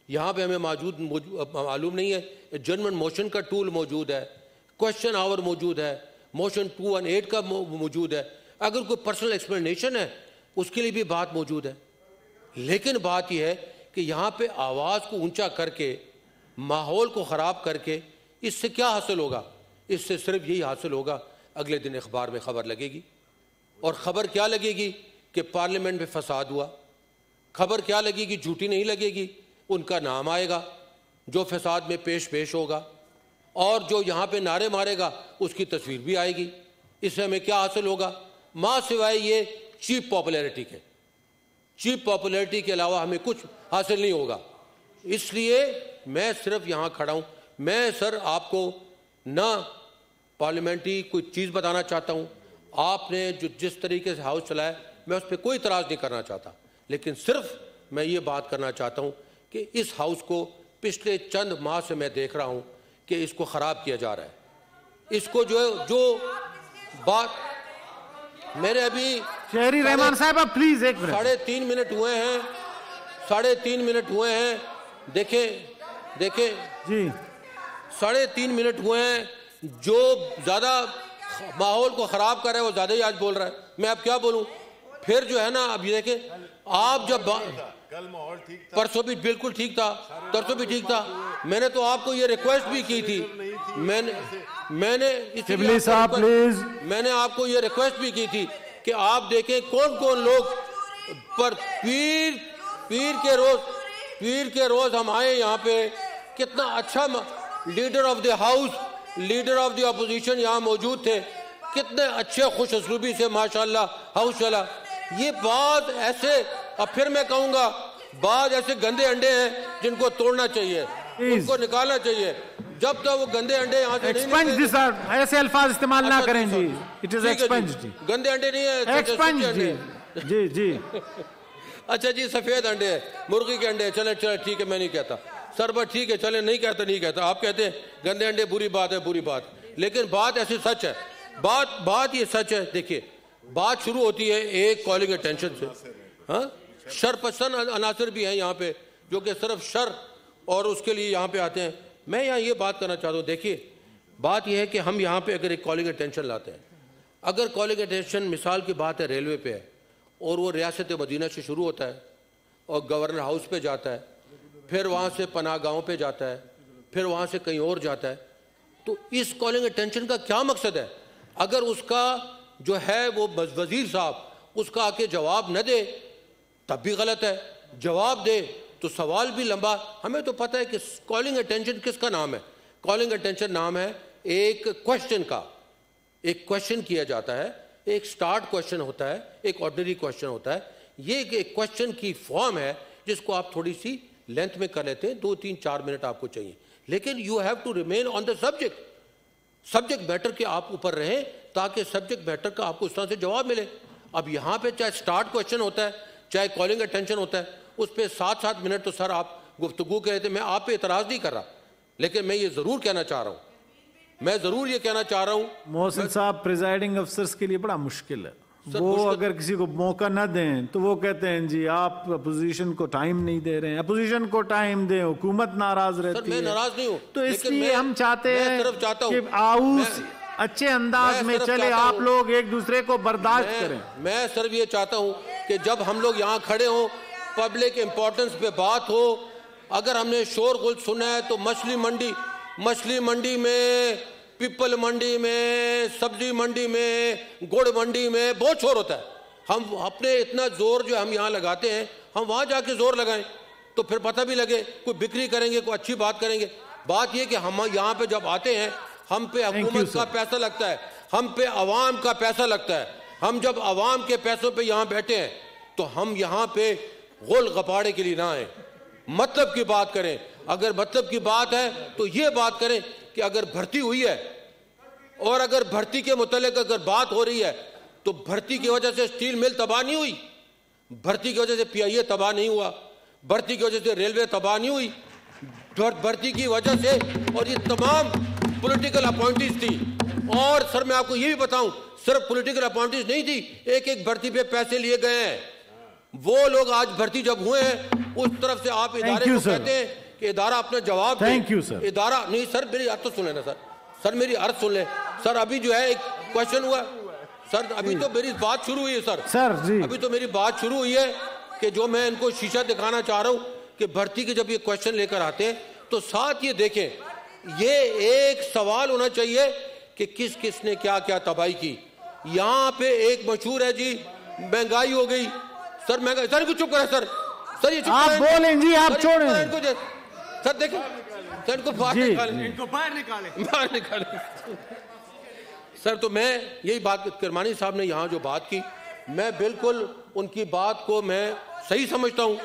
یہاں پہ ہمیں معلوم نہیں ہے ایڈجرنمنٹ موشن کا ٹول موجود ہے, کوشچن آور موجود ہے, موشن 218 کا موجود ہے, اگر کوئی پرسنل ایکسپلینیشن ہے اس کے لیے بھی بات موجود ہے. لیکن بات یہ ہے کہ یہاں پہ آواز کو اونچا کر کے ماحول کو خراب کر کے اس سے کیا حاصل ہوگا؟ اس سے صرف یہی حاصل ہوگا اگلے دن اخبار میں خبر لگے گی, اور خبر کیا لگے گی کہ پارلیمنٹ میں فساد ہوا. خبر کیا لگے گی؟ جھوٹی نہیں لگے گی, ان کا نام آئے گا جو فساد میں پیش ہوگا, اور جو یہاں پہ نعرے مارے گا اس کی تصویر بھی آئے گی. اس سے ہمیں کیا حاصل ہوگا؟ ماں سوائے یہ چیپ پاپولیرٹی کے, چیپ پاپولیرٹی کے علاوہ ہمیں کچھ حاصل نہیں ہوگا. اس لیے میں صرف یہاں کھڑا ہوں. میں سر آپ کو نہ پارلیمنٹری کوئی چیز بتانا چاہتا ہوں, آپ نے جو جس طریقے سے ہاؤس چلایا میں اس پہ کوئی اعتراض نہیں کرنا چاہتا, لیکن صرف میں یہ بات کرنا چاہتا ہوں کہ اس ہاؤس کو پچھلے چند ماہ سے میں دیکھ رہا ہوں کہ اس کو خراب کیا جا رہا ہے. اس کو جو بات میرے ابھی شہری رحمان صاحب آپ پلیز ایک منٹ, 3.5 منٹ ہوئے ہیں, 3.5 منٹ ہوئے ہیں, دیکھیں جی 3.5 منٹ ہوئے ہیں. جو زیادہ ماحول کو خراب کر رہا ہے وہ زیادہ ہی آج بول رہا ہے. میں اب کیا بولوں؟ پھر جو ہے نا اب یہ دیکھیں, آپ جب پرسوں بھی بالکل ٹھیک تھا, ترسوں بھی ٹھیک تھا. میں نے تو آپ کو یہ ریکویسٹ بھی کی تھی, میں نے آپ کو یہ ریکویسٹ بھی کی تھی کہ آپ دیکھیں کون لوگ پر پیر کے روز ہم آئے یہاں پہ, کتنا اچھا leader of the house, leader of the opposition یہاں موجود تھے, کتنے اچھے خوش اسلوبی سے ماشاءاللہ ہاؤس چلا. یہ بات ایسے, اب پھر میں کہوں گا, بعض ایسے گندے انڈے ہیں جن کو توڑنا چاہیے, ان کو نکالنا چاہیے. جب تک وہ گندے انڈے یہاں سے نہیں نکلے, ایسے الفاظ استعمال نہ کریں جی, اٹ از ایکسپنج. گندے انڈے نہیں ہیں, ایکسپنج جی جی. اچھا جی, سفید انڈے ہیں, مرغی کے انڈے, چلے ٹھیک ہے, میں نہیں کہتا سر, بس ٹھیک ہے, چلے نہیں کہتا. آپ کہتے ہیں گندے انڈے بری بات ہے, بری بات, لیکن بات ایسی سچ ہے, بات یہ سچ ہے. دیکھیے بات شروع ہوتی ہے ایک کالنگ اٹینشن سے. ہاں, شرپسند عناصر بھی ہیں یہاں پہ جو کہ صرف شر اور اس کے لیے یہاں پہ آتے ہیں. میں یہاں یہ بات کرنا چاہتا ہوں, دیکھیے بات یہ ہے کہ ہم یہاں پہ اگر ایک کالنگ اٹینشن لاتے ہیں, اگر کالنگ اٹینشن مثال کی بات ہے ریلوے پہ ہے, اور وہ ریاست مدینہ سے شروع ہوتا ہے اور گورنر ہاؤس پہ جاتا ہے, پھر وہاں سے پناہ گاؤں پہ جاتا ہے, پھر وہاں سے کہیں اور جاتا ہے, تو اس کالنگ اٹینشن کا کیا مقصد ہے؟ اگر اس کا جو ہے وہ وزیر صاحب اس کا آ کے جواب نہ دے تب بھی غلط ہے, جواب دے تو سوال بھی لمبا. ہمیں تو پتہ ہے کہ کالنگ اٹینشن کس کا نام ہے. کالنگ اٹینشن نام ہے ایک کوشچن کا. ایک کوشچن کیا جاتا ہے, ایک سٹارٹ کوشچن ہوتا ہے, ایک آرڈنری کوشچن ہوتا ہے. یہ ایک کوشچن کی فارم ہے جس کو آپ تھوڑی سی لینتھ میں کر لیتے ہیں, 2-3-4 منٹ آپ کو چاہیے, لیکن you have to remain on the subject matter کے آپ اوپر رہیں تاکہ سبجیکٹ میٹر کا آپ کو اس طرح سے جواب ملے. اب یہاں پہ چاہے سٹارٹ کوشچن ہوتا ہے چاہے کالنگ اٹینشن ہوتا ہے, اس پہ 7 منٹ تو سر آپ گفتگو کر رہے تھے. میں آپ پہ اعتراض نہیں کر رہا, لیکن میں یہ ضرور کہنا چاہ رہا ہوں, محسن صاحب پریزائڈنگ افسرز کے لیے بڑا مشکل ہے. وہ اگر کسی کو موقع نہ دیں تو وہ کہتے ہیں جی آپ اپوزیشن کو ٹائم نہیں دے رہے ہیں, اپوزیشن کو ٹائم دیں, حکومت ناراض رہتی ہے. میں ناراض نہیں ہوں, تو اس لیے ہم چاہتے ہیں کہ ہاؤس اچھے انداز میں چلے, آپ لوگ ایک دوسرے کو برداشت کریں. میں صرف یہ چاہتا ہوں کہ جب ہم لوگ یہاں کھڑے ہوں, پبلک امپورٹنس پہ بات ہو, اگر ہم نے شور غل سنا ہے تو مچھلی منڈی میں پیپل منڈی میں, سبزی منڈی میں, گڑ منڈی میں بہت شور ہوتا ہے. ہم اپنے اتنا زور جو ہم یہاں لگاتے ہیں, ہم وہاں جا کے زور لگائیں تو پھر پتہ بھی لگے, کوئی بکری کریں گے, کوئی اچھی بات کریں گے. بات یہ کہ ہم یہاں پہ جب آتے ہیں, ہم پہ حکومت کا پیسہ لگتا ہے, ہم پہ عوام کا پیسہ لگتا ہے. ہم جب عوام کے پیسوں پہ یہاں بیٹھے ہیں تو ہم یہاں پہ غول غپاڑے کے لیے نہ آئیں, مطلب کی بات کریں. اگر مطلب کی بات ہے تو یہ بات کریں کہ اگر بھرتی ہوئی ہے اور اگر بھرتی کے متعلق اگر بات ہو رہی ہے تو بھرتی کی وجہ سے اسٹیل مل تباہ نہیں ہوئی, بھرتی کی وجہ سے پی آئی اے تباہ نہیں ہوا, بھرتی کی وجہ سے ریلوے تباہ نہیں ہوئی, بھرتی کی وجہ سے, اور یہ تمام پولیٹیکل اپوائنٹیز تھی. اور سر میں آپ کو یہ بھی بتاؤں, صرف پولیٹیکل اپوائنٹیز نہیں تھی, ایک ایک بھرتی پہ پیسے لیے گئے ہیں. وہ لوگ آج بھرتی جب ہوئے ہیں اس طرف سے آپ ادارے کو کہتے ہیں کہ ادارہ اپنا جواب دے. ادارہ نہیں سر, میری عرض تو سن لینا سر, میری عرض سن لیں سر. ابھی جو ہے ایک کوشچن ہوا سر, ابھی تو میری بات شروع ہوئی ہے سر, ابھی تو میری بات شروع ہوئی ہے کہ جو میں ان کو شیشہ دکھانا چاہ رہا ہوں کہ بھرتی کے جب یہ کوشچن لے کر آتے ہیں تو ساتھ یہ دیکھیں, یہ ایک سوال ہونا چاہیے کہ کس کس نے کیا کیا تباہی کی. یہاں پہ ایک مشہور ہے جی, مہنگائی ہو گئی سر, مہنگائی. سر کو چپ کریں سر, سر یہ آپ بولیں جی, آپ چھوڑیں سر. دیکھیں سر, ان کو باہر نکالیں سر. تو میں یہی بات, کرمانی صاحب نے یہاں جو بات کی, میں بالکل ان کی بات کو میں صحیح سمجھتا ہوں.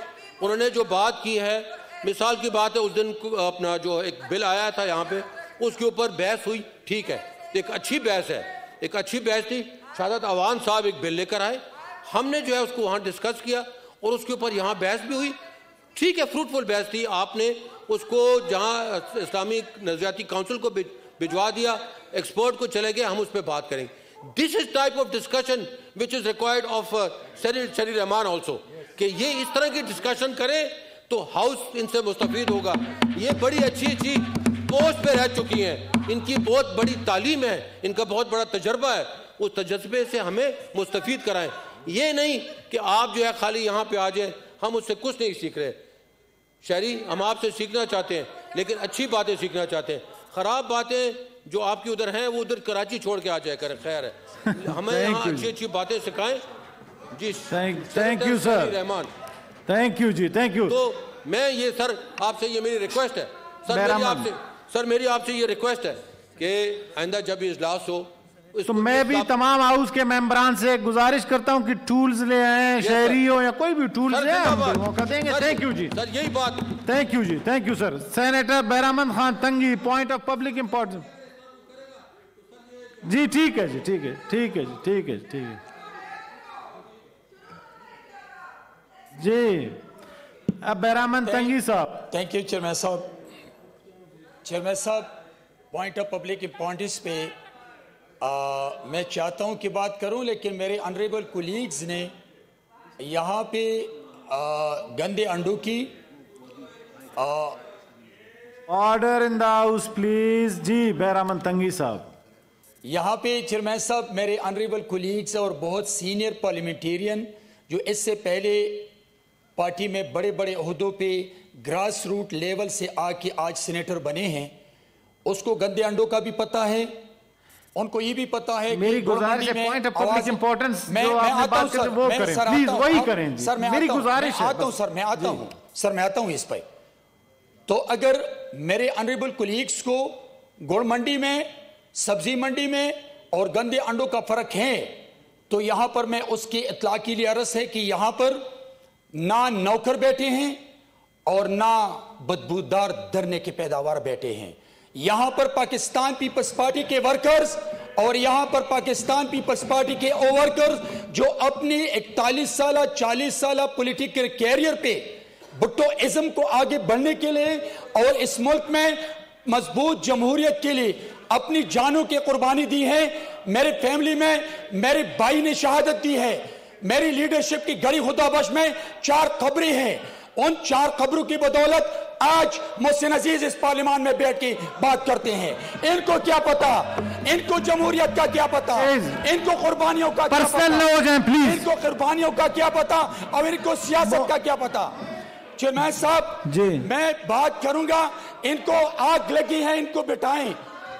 انہوں نے جو بات کی ہے, مثال کی بات ہے, اس دن اپنا جو ایک بل آیا تھا یہاں پہ, اس کے اوپر بحث ہوئی, ٹھیک ہے, ایک اچھی بحث ہے, ایک اچھی بحث تھی. شہادت عوان صاحب ایک بل لے کر آئے, ہم نے جو ہے اس کو وہاں ڈسکس کیا اور اس کے اوپر یہاں بحث بھی ہوئی, ٹھیک ہے, فروٹفل بحث تھی. آپ نے اس کو جہاں اسلامی نظریاتی کونسل کو بھجوا دیا, ایکسپرٹ کو چلے گئے, ہم اس پہ بات کریں گے. This is type of discussion which is required of Seri Rahman also, کہ یہ اس طرح کی ڈسکشن کریں تو ہاؤس ان سے مستفید ہوگا. یہ بڑی اچھی اچھی پوسٹ پہ رہ چکی ہیں, ان کی بہت بڑی تعلیم ہے, ان کا بہت بڑا تجربہ ہے, اس تجربے سے ہمیں مستفید کرائیں. یہ نہیں کہ آپ جو ہے خالی یہاں پہ آ جائیں, ہم اس سے کچھ نہیں سیکھ رہے. شہری ہم آپ سے سیکھنا چاہتے ہیں لیکن اچھی باتیں سیکھنا چاہتے ہیں. خراب باتیں جو آپ کی ادھر ہیں وہ ادھر کراچی چھوڑ کے آ جائے کریں, خیر ہے. ہمیں یہاں اچھی اچھی باتیں سکھائیں. جی thank you sir, Rahman, thank you جی, تھینک یو. تو میں یہ سر آپ سے یہ میری ریکویسٹ ہے سر, میری آپ سے یہ ریکویسٹ ہے کہ آئندہ جب یہ اجلاس ہو تو میں بھی تمام ہاؤس کے ممبران سے گزارش کرتا ہوں کہ ٹولز لے آئیں, شہری ہو یا کوئی بھی ٹولز لے آئیں, ہم موقع دیں گے. تھینک یو جی سر, یہی بات. تھینک یو جی, thank you sir. Senator Behramand Khan Tangi, point of public importance. جی ٹھیک ہے جی, ٹھیک ہے, ٹھیک ہے جی, ٹھیک ہے, ٹھیک ہے جی. اب بہرامند تنگی صاحب. تھینک یو چیئرمین صاحب. چیئرمین صاحب, پوائنٹ آف پبلک امپورٹنس پہ میں چاہتا ہوں کہ بات کروں, لیکن میرے آنریبل کولیگز نے یہاں پہ گندے انڈوں کی order in the house please. جی بہرامند تنگی صاحب. یہاں پہ چیئرمین صاحب میرے آنریبل کولیگز اور بہت سینئر پارلیمنٹیرین جو اس سے پہلے پارٹی میں بڑے بڑے عہدوں پہ گراس روٹ لیول سے آ کے آج سینیٹر بنے ہیں, اس کو گندے انڈوں کا بھی پتہ ہے, ان کو یہ بھی پتا ہے. میری گزارش ہے پوائنٹ آف پبلک امپورٹنس جو آپ نے بات کرتے وہ کریں پلیز, وہی کریں جی. میری گزارش ہے. میں آتا ہوں اس پہ. تو اگر میرے آنریبل کولیگز کو گڑ منڈی میں, سبزی منڈی میں اور گندے انڈوں کا فرق ہے تو یہاں پر میں اس کی اطلاع کے لیے عرض ہے کہ یہاں پر نہ نوکر بیٹھے ہیں اور نہ بدبودار دھرنے کے پیداوار بیٹھے ہیں. یہاں پر پاکستان پیپلز پارٹی کے ورکرز اور یہاں پر پاکستان پیپلز پارٹی کے ورکرز جو اپنی 41 سالہ 40 سالہ پولیٹیکل کیریئر پہ بھٹو ازم کو آگے بڑھنے کے لیے اور اس ملک میں مضبوط جمہوریت کے لیے اپنی جانوں کی قربانی دی ہے. میرے فیملی میں میرے بھائی نے شہادت دی ہے. میری لیڈرشپ کی گھڑی خدا بخش میں 4 قبریں ہیں. ان 4 قبروں کی بدولت آج محسن عزیز اس پارلیمان میں بیٹھ کے بات کرتے ہیں. ان کو کیا پتا, ان کو جمہوریت کا کیا پتا, ان کو قربانیوں کا کیا پتا, ان کو قربانیوں کا کیا پتا اور ان کو سیاست کا کیا پتا. چیئرمین صاحب, میں بات کروں گا, ان کو آگ لگی ہے, ان کو بٹھائیں.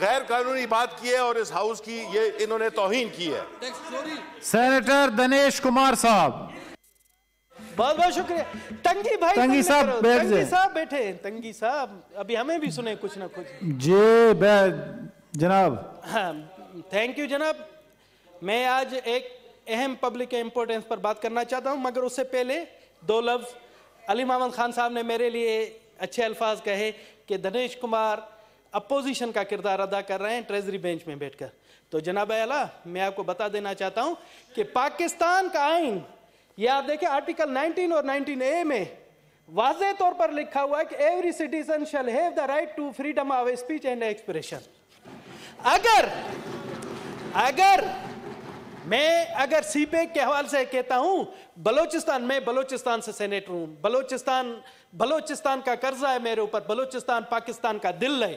غیر قانونی بات کی ہے اور اس ہاؤس کی یہ انہوں نے توہین کی ہے. سینیٹر دنیش کمار صاحب. بہت بہت شکریہ. ٹنگی بھائی ٹنگی صاحب بیٹھ ٹنگی صاحب بیٹھے. ٹنگی صاحب ابھی ہمیں بھی سنیں کچھ نہ کچھ. جی جناب. ہاں تھینک یو جناب. میں آج ایک اہم پبلک امپورٹنس پر بات کرنا چاہتا ہوں، مگر اس سے پہلے دو لفظ. علی محمد خان صاحب نے میرے لیے اچھے الفاظ کہے کہ دنیش کمار اپوزیشن کا کردار ادا کر رہے ہیں ٹریزری بینچ میں بیٹھ کر. تو جناب اعلیٰ میں آپ کو بتا دینا چاہتا ہوں کہ پاکستان کا آئین، یہ آپ دیکھیں آرٹیکل 19 اور 19A میں واضح طور پر لکھا ہوا ہے کہ every citizen shall have the right to freedom of speech and expression. اگر سی پیک کے حوالے سے کہتا ہوں، میں بلوچستان سے سینیٹر ہوں. بلوچستان کا قرضہ ہے میرے اوپر. بلوچستان پاکستان کا دل ہے.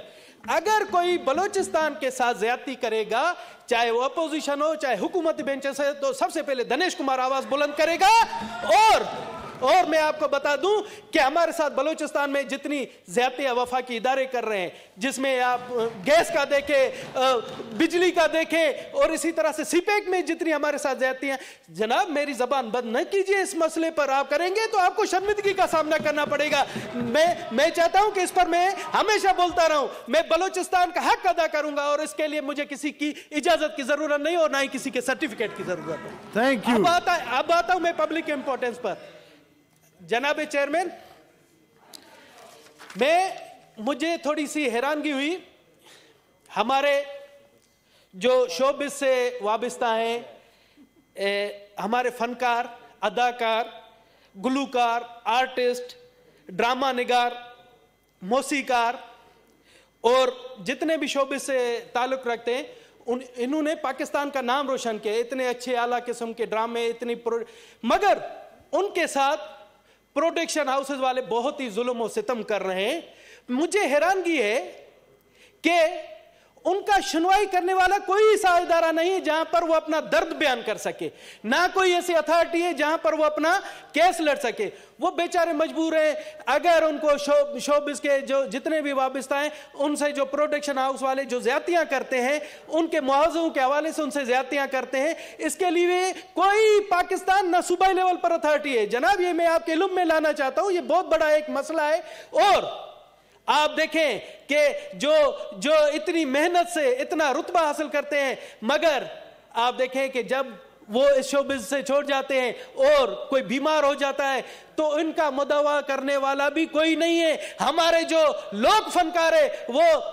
اگر کوئی بلوچستان کے ساتھ زیادتی کرے گا، چاہے وہ اپوزیشن ہو چاہے حکومتی بینچز ہے، تو سب سے پہلے دنیش کمار آواز بلند کرے گا. اور میں آپ کو بتا دوں کہ ہمارے ساتھ بلوچستان میں جتنی زیادتی وفاقی ادارے کر رہے ہیں، جس میں آپ گیس کا دیکھیں، بجلی کا دیکھیں، اور اسی طرح سے سی پیک میں جتنی ہمارے ساتھ زیادتی ہیں، جناب میری زبان بند نہ کیجئے. اس مسئلے پر آپ کریں گے تو آپ کو شرمندگی کا سامنا کرنا پڑے گا. میں چاہتا ہوں کہ اس پر میں ہمیشہ بولتا رہوں. میں بلوچستان کا حق ادا کروں گا اور اس کے لیے مجھے کسی کی اجازت کی ضرورت نہیں اور نہ ہی کسی کے سرٹیفکیٹ کی ضرورت ہے. Thank you. اب آتا ہوں میں پبلک امپورٹنس پر. جناب چیئرمین، مجھے تھوڑی سی حیرانگی ہوئی. ہمارے جو شوبز سے وابستہ ہیں، ہمارے فنکار، اداکار، گلوکار، آرٹسٹ، ڈرامہ نگار، موسیقار اور جتنے بھی شوبز سے تعلق رکھتے ہیں، انہوں نے پاکستان کا نام روشن کیا. اتنے اچھے اعلیٰ قسم کے ڈرامے، مگر ان کے ساتھ پروڈکشن ہاؤسز والے بہت ہی ظلم و ستم کر رہے ہیں. مجھے حیرانگی ہے کہ ان کا سنوائی کرنے والا کوئی ایسا ادارہ نہیں جہاں پر وہ اپنا درد بیان کر سکے، نہ کوئی ایسی اتھارٹی ہے جہاں پر وہ اپنا کیس لڑ سکے. وہ بیچارے مجبور ہیں. اگر ان کو شوبز کے جو جتنے بھی وابستہ ہیں، ان سے جو پروڈکشن ہاؤس والے جو زیادتیاں کرتے ہیں، ان کے معاوضوں کے حوالے سے ان سے زیادتیاں کرتے ہیں، اس کے لیے کوئی پاکستان نہ صوبائی لیول پر اتھارٹی ہے. جناب یہ میں آپ کے علم میں لانا چاہتا ہوں. یہ بہت بڑا ایک مسئلہ ہے. اور آپ دیکھیں کہ جو اتنی محنت سے اتنا رتبہ حاصل کرتے ہیں، مگر آپ دیکھیں کہ جب وہ اس شوبز سے چھوڑ جاتے ہیں اور کوئی بیمار ہو جاتا ہے تو ان کا مداوا کرنے والا بھی کوئی نہیں ہے. ہمارے جو لوگ فنکار ہیں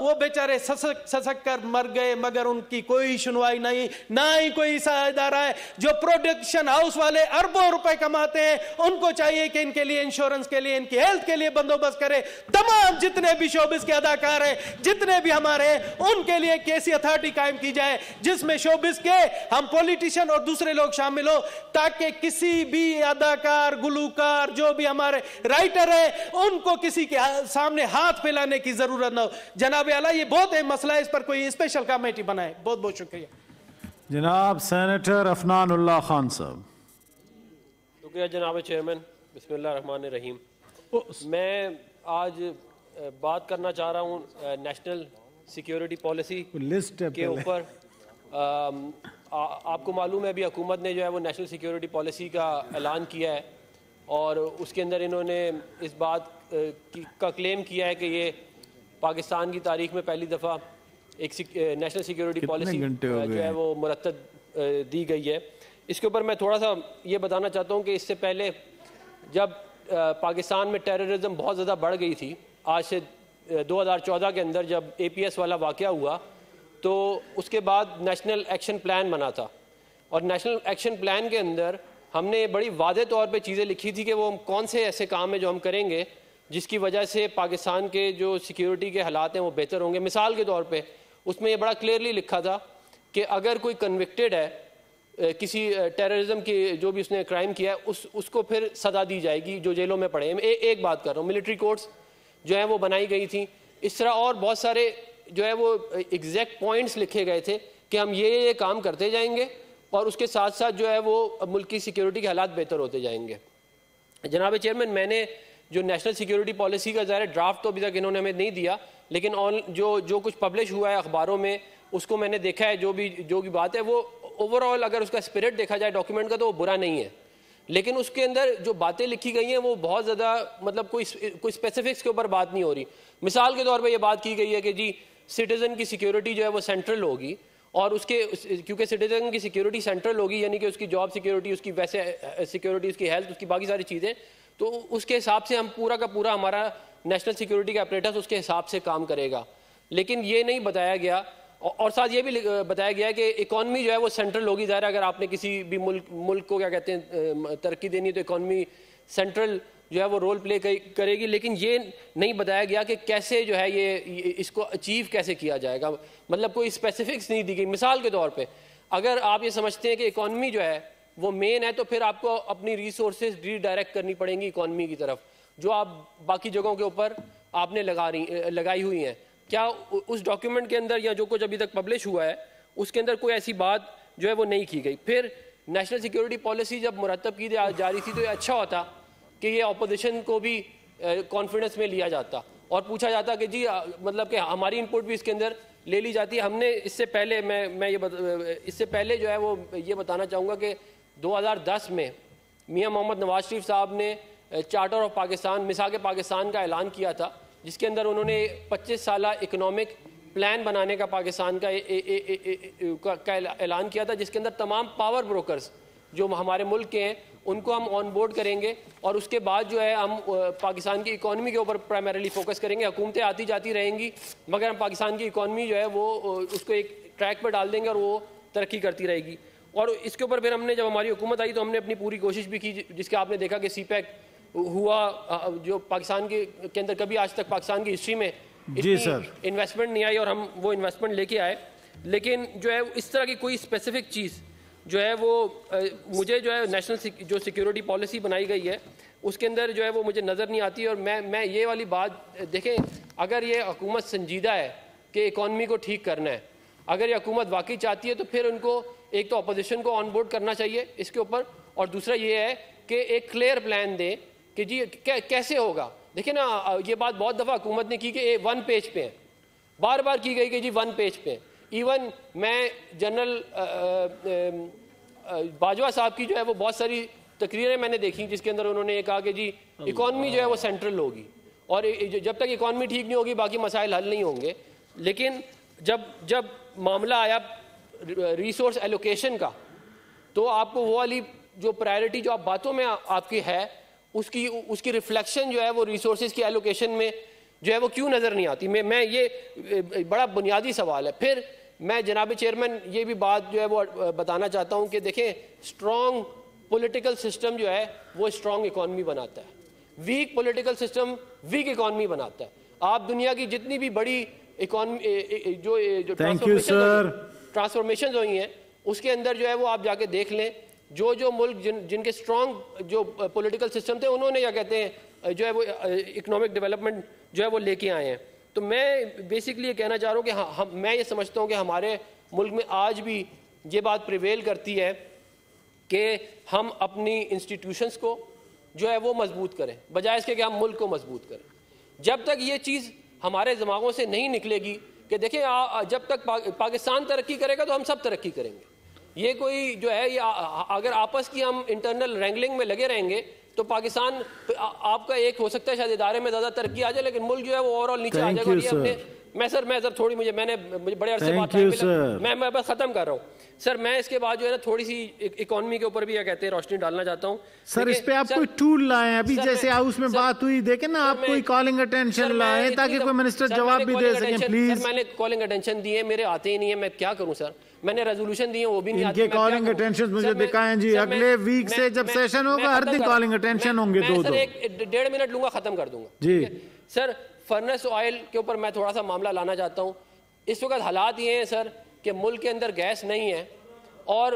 وہ بیچارے سسک کر مر گئے، مگر ان کی کوئی سنوائی نہیں. نہ ہی کوئی ایسا ادارہ ہے. جو پروڈکشن ہاؤس والے اربوں روپے کماتے ہیں، ان کو چاہیے کہ ان کے لیے انشورنس کے لیے، ان کی ہیلتھ کے لیے بندوبست کرے. تمام جتنے بھی شوبز کے اداکار ہیں، جتنے بھی ہمارے ہیں، ان کے لیے ایک ایسی اتھارٹی قائم کی جائے جس میں شوبز کے ہم پولیٹیشین اور دوسرے لوگ شامل ہو، تاکہ کسی بھی اداکار، گلوکار، جو بھی ہمارے رائٹر ہیں، ان کو کسی کے سامنے ہاتھ پھیلانے کی ضرورت نہ ہو. جناب اعلیٰ یہ بہت اہم مسئلہ ہے، اس پر کوئی اسپیشل کمیٹی بنائے. بہت بہت شکریہ. جناب سینیٹر عفنان اللہ خان صاحب. شکریہ جناب چیئرمین. بسم اللہ الرحمن الرحیم. میں آج بات کرنا چاہ رہا ہوں نیشنل سیکیورٹی پالیسی کے اوپر. آپ کو معلوم ہے ابھی حکومت نے جو ہے وہ نیشنل سیکیورٹی پالیسی کا اعلان کیا ہے، اور اس کے اندر انہوں نے اس بات کا کلیم کیا ہے کہ یہ پاکستان کی تاریخ میں پہلی دفعہ ایک نیشنل سیکیورٹی پالیسی جو ہے وہ مرتب دی گئی ہے. اس کے اوپر میں تھوڑا سا یہ بتانا چاہتا ہوں کہ اس سے پہلے جب پاکستان میں ٹیررزم بہت زیادہ بڑھ گئی تھی، آج سے 2014 کے اندر جب APS والا واقعہ ہوا، تو اس کے بعد نیشنل ایکشن پلان بنا تھا. اور نیشنل ایکشن پلان کے اندر ہم نے بڑی واضح طور پہ چیزیں لکھی تھی کہ وہ کون سے ایسے کام ہیں جو ہم کریں گے جس کی وجہ سے پاکستان کے جو سیکیورٹی کے حالات ہیں وہ بہتر ہوں گے. مثال کے طور پہ اس میں یہ بڑا کلیئرلی لکھا تھا کہ اگر کوئی کنوکٹڈ ہے کسی ٹیررزم کی، جو بھی اس نے کرائم کیا ہے، اس کو پھر سزا دی جائے گی جو جیلوں میں پڑے ہیں. ایک بات کر رہا ہوں، ملٹری کورٹس جو ہیں وہ بنائی گئی تھیں. اس طرح اور بہت سارے جو ہے وہ ایگزیکٹ پوائنٹس لکھے گئے تھے کہ ہم یہ کام کرتے جائیں گے اور اس کے ساتھ ساتھ جو ہے وہ ملک کی سیکیورٹی کے حالات بہتر ہوتے جائیں گے. جناب چیئرمین، میں نے جو نیشنل سیکیورٹی پالیسی کا ظاہر ڈرافٹ تو ابھی تک انہوں نے ہمیں نہیں دیا, لیکن جو کچھ پبلش ہوا ہے اخباروں میں اس کو میں نے دیکھا ہے. جو بھی بات ہے وہ اوور آل اگر اس کا اسپرٹ دیکھا جائے ڈاکیومنٹ کا تو وہ برا نہیں ہے, لیکن اس کے اندر جو باتیں لکھی گئی ہیں وہ بہت زیادہ مطلب کوئی اسپیسیفکس کے اوپر بات نہیں ہو رہی. مثال کے طور پہ یہ بات کی گئی ہے کہ جی سٹیزن کی سیکیورٹی جو ہے وہ سینٹرل ہوگی, اور اس کے کیونکہ سٹیزن کی سیکیورٹی سینٹرل ہوگی یعنی کہ اس کی جاب سیکیورٹی, اس کی ویسے سیکیورٹی, اس کی ہیلتھ, اس کی باقی ساری چیزیں, تو اس کے حساب سے ہم پورا کا پورا ہمارا نیشنل سیکیورٹی کا اپریٹس اس کے حساب سے کام کرے گا. لیکن یہ نہیں بتایا گیا, اور ساتھ یہ بھی بتایا گیا کہ اکانومی جو ہے وہ سینٹرل ہوگی. ظاہر اگر آپ نے کسی بھی ملک کو کیا کہتے ہیں ترقی دینی ہے تو اکانومی سینٹرل جو ہے وہ رول پلے کرے گی, لیکن یہ نہیں بتایا گیا کہ کیسے جو ہے یہ اس کو اچیو کیسے کیا جائے گا. مطلب کوئی اسپیسیفکس نہیں دی گئی. مثال کے طور پہ اگر آپ یہ سمجھتے ہیں کہ اکانومی جو ہے وہ مین ہے تو پھر آپ کو اپنی ریسورسز ری ڈائریکٹ کرنی پڑیں گی اکانومی کی طرف, جو آپ باقی جگہوں کے اوپر آپ نے لگائی ہوئی ہیں. کیا اس ڈاکیومنٹ کے اندر یا جو کچھ ابھی تک پبلش ہوا ہے اس کے اندر کوئی ایسی بات جو ہے وہ نہیں کی گئی. پھر نیشنل سیکیورٹی پالیسی جب مرتب کی جا رہی تھی تو یہ اچھا ہوتا کہ یہ اپوزیشن کو بھی کانفیڈنس میں لیا جاتا اور پوچھا جاتا کہ جی مطلب کہ ہماری انپٹ بھی اس کے اندر لے لی جاتی ہے. ہم نے اس سے پہلے اس سے پہلے جو ہے وہ یہ بتانا چاہوں گا کہ 2010 میں میاں محمد نواز شریف صاحب نے چارٹر آف پاکستان میثاق پاکستان کا اعلان کیا تھا, جس کے اندر انہوں نے 25 سالہ اکنامک پلان بنانے کا پاکستان کا اعلان کیا تھا, جس کے اندر تمام پاور بروکرز جو ہمارے ملک کے ہیں ان کو ہم آن بورڈ کریں گے, اور اس کے بعد جو ہے ہم پاکستان کی اکانومی کے اوپر پرائمریلی فوکس کریں گے. حکومتیں آتی جاتی رہیں گی مگر ہم پاکستان کی اکانومی جو ہے وہ اس کو ایک ٹریک پہ ڈال دیں گے اور وہ ترقی کرتی رہے گی. اور اس کے اوپر پھر ہم نے جب ہماری حکومت آئی تو ہم نے اپنی پوری کوشش بھی کی, جس کے آپ نے دیکھا کہ سی پیک ہوا جو پاکستان کے اندر کبھی آج تک پاکستان کی ہسٹری میں اتنی انویسٹمنٹ نہیں آئی اور ہم وہ انویسٹمنٹ لے کے آئے. لیکن جو ہے اس طرح کی کوئی اسپیسیفک چیز جو ہے وہ مجھے جو ہے نیشنل جو سیکیورٹی پالیسی بنائی گئی ہے اس کے اندر جو ہے وہ مجھے نظر نہیں آتی. اور میں یہ والی بات دیکھیں, اگر یہ حکومت سنجیدہ ہے کہ اکانومی کو ٹھیک کرنا ہے, اگر یہ حکومت واقعی چاہتی ہے تو پھر ان کو ایک تو اپوزیشن کو آن بورڈ کرنا چاہیے اس کے اوپر, اور دوسرا یہ ہے کہ ایک کلیئر پلان دیں کہ جی کیسے ہوگا. دیکھیں نا یہ بات بہت دفعہ حکومت نے کی کہ 1 پیج پہ ہیں, بار بار کی گئی کہ جی 1 پیج پہ. ایون میں جنرل باجوہ صاحب کی جو ہے وہ بہت ساری تقریریں میں نے دیکھی جس کے اندر انہوں نے یہ کہا کہ جی اکانومی جو ہے وہ سینٹرل ہوگی اور جب تک اکانومی ٹھیک نہیں ہوگی باقی مسائل حل نہیں ہوں گے. لیکن جب معاملہ آیا ریسورس ایلوکیشن کا تو آپ کو وہ والی جو پرائرٹی جو آپ باتوں میں آپ کی ہے اس کی ریفلیکشن جو ہے وہ ریسورسز کی ایلوکیشن میں جو ہے وہ کیوں نظر نہیں آتی. میں یہ بڑا بنیادی سوال ہے. پھر میں جناب چیئرمین یہ بھی بات جو ہے وہ بتانا چاہتا ہوں کہ دیکھیں اسٹرانگ پولیٹیکل سسٹم جو ہے وہ اسٹرانگ اکانومی بناتا ہے, weak political system weak economy بناتا ہے. آپ دنیا کی جتنی بھی بڑی اکانومی جو ٹرانسفارمیشنز ہوئی ہیں اس کے اندر جو ہے وہ آپ جا کے دیکھ لیں, جو ملک جن کے اسٹرانگ جو پولیٹیکل سسٹم تھے انہوں نے کیا کہتے ہیں جو ہے وہ اکنامک ڈیولپمنٹ جو ہے وہ لے کے آئے ہیں. تو میں بیسکلی یہ کہنا چاہ رہا ہوں کہ میں یہ سمجھتا ہوں کہ ہمارے ملک میں آج بھی یہ بات پریویل کرتی ہے کہ ہم اپنی انسٹیٹیوشنز کو جو ہے وہ مضبوط کریں بجائے اس کے کہ ہم ملک کو مضبوط کریں. جب تک یہ چیز ہمارے دماغوں سے نہیں نکلے گی کہ دیکھیں جب تک پاکستان ترقی کرے گا تو ہم سب ترقی کریں گے. یہ کوئی جو ہے یہ اگر آپس کی ہم انٹرنل رینگلنگ میں لگے رہیں گے تو پاکستان آپ کا ایک ہو سکتا ہے شاید ادارے میں زیادہ ترقی آ جائے لیکن ملک جو ہے وہ اوور آل نیچے آ جائے گا. میں تھوڑی میں نے بڑے عرصے بات میں بس ختم کر رہا ہوں سر. میں اس کے بعد جو ہے نا تھوڑی سی اکانومی کے اوپر بھی کیا کہتے ہیں روشنی ڈالنا چاہتا ہوں سر. اس پہ آپ کوئی ٹول لائیں, ابھی جیسے ہاؤس میں بات ہوئی دیکھیں نا آپ کوئی کالنگ اٹینشن لائیں تاکہ کوئی منسٹر جواب بھی دے سکیں پلیز. میں نے کالنگ اٹینشن دی ہے, میرے آتے ہی نہیں ہے, میں کیا کروں سر. میں نے ریزولوشن دی ہے وہ بھی نہیں آتی. ان کے کالنگ اٹینشن مجھے دکھائیں جی, اگلے ویک سے جب سیشن ہوگا ہر دن کالنگ اٹینشن ہوں گے 2 سر. 1.5 منٹ لوں گا ختم کر دوں گا جی سر. فرنس آئل کے اوپر میں تھوڑا سا معاملہ لانا چاہتا ہوں. اس وقت حالات یہ ہیں سر کہ ملک کے اندر گیس نہیں ہے اور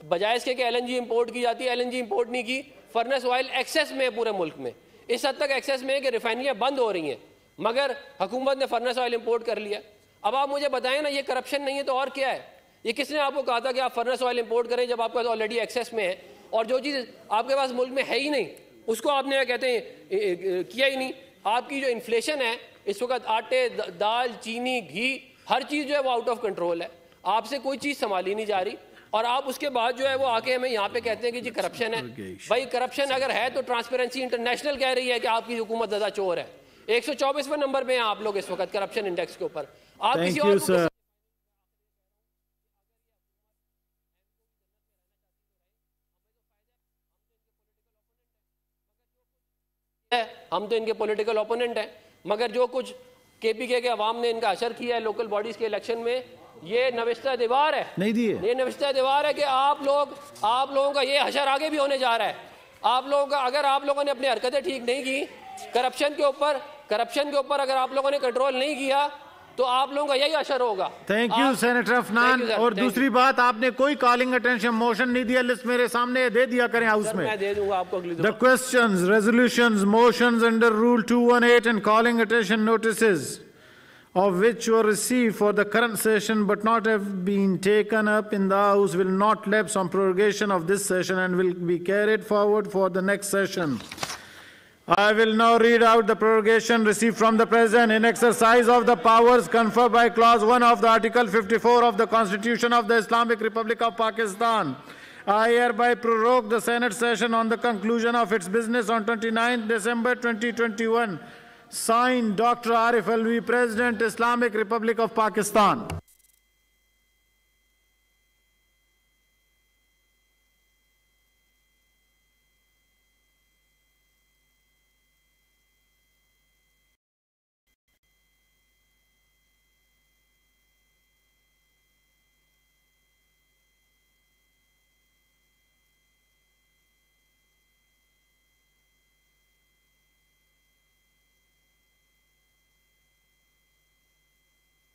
بجائے اس کے کہ LNG امپورٹ کی جاتی ہے, LNG امپورٹ نہیں کی. فرنس آئل ایکسیس میں ہے پورے ملک میں, اس حد تک ایکسیس میں ہے کہ ریفائنریاں بند ہو رہی ہیں مگر حکومت نے فرنس آئل امپورٹ کر لیا. اب آپ مجھے بتائیں نا یہ کرپشن نہیں ہے تو اور کیا ہے؟ یہ کس نے آپ کو کہا تھا کہ آپ فرنس آئل امپورٹ کریں جب آپ کے پاس آلریڈی ایکسیس میں ہے اور جو چیز آپ کے پاس ملک میں ہے ہی نہیں اس کو آپ نے کہتے ہیں کیا ہی نہیں. آپ کی جو انفلیشن ہے اس وقت آٹے دال چینی گھی ہر چیز جو ہے وہ آؤٹ آف کنٹرول ہے. آپ سے کوئی چیز سنبھالی نہیں جا رہی اور آپ اس کے بعد جو ہے وہ آ کے ہمیں یہاں پہ کہتے ہیں کہ جی کرپشن ہے. بھائی کرپشن اگر ہے تو ٹرانسپیرنسی انٹرنیشنل کہہ رہی ہے کہ آپ کی حکومت زیادہ چور ہے. 124ویں نمبر پہ ہیں آپ لوگ اس وقت کرپشن انڈیکس کے اوپر. آپ کسی اور کو ہم تو ان کے پولیٹیکل اوپوننٹ ہیں مگر جو کچھ کے پی کے عوام نے ان کا اشر کیا ہے لوکل باڈیز کے الیکشن میں یہ نوشتہ دیوار ہے. نہیں دیے یہ نوشتہ دیوار ہے کہ آپ لوگوں کا یہ حشر آگے بھی ہونے جا رہا ہے. آپ لوگوں کا اگر آپ لوگوں نے اپنی حرکتیں ٹھیک نہیں کی کرپشن کے اوپر اگر آپ لوگوں نے کنٹرول نہیں کیا تو آپ لوگوں کا یہی اشر ہوگا. Thank you senator Afnan. اور دوسری بات آپ نے کوئی کالنگ اٹینشن موشن نہیں دیا. لسٹ میرے سامنے دے دیا کریں ہاؤس میں. میں دے دوں گا آپ کو. The questions, resolutions, motions under Rule 218 and calling attention notices of which were received for the current session but not have been taken up in the House will not lapse on prorogation of this session and will be carried forward for the next session. I will now read out the prorogation received from the President in exercise of the powers conferred by Clause 1 of the Article 54 of the Constitution of the Islamic Republic of Pakistan. I hereby prorogue the Senate session on the conclusion of its business on 29th December 2021. Signed, Dr. Arif Alvi, President, Islamic Republic of Pakistan.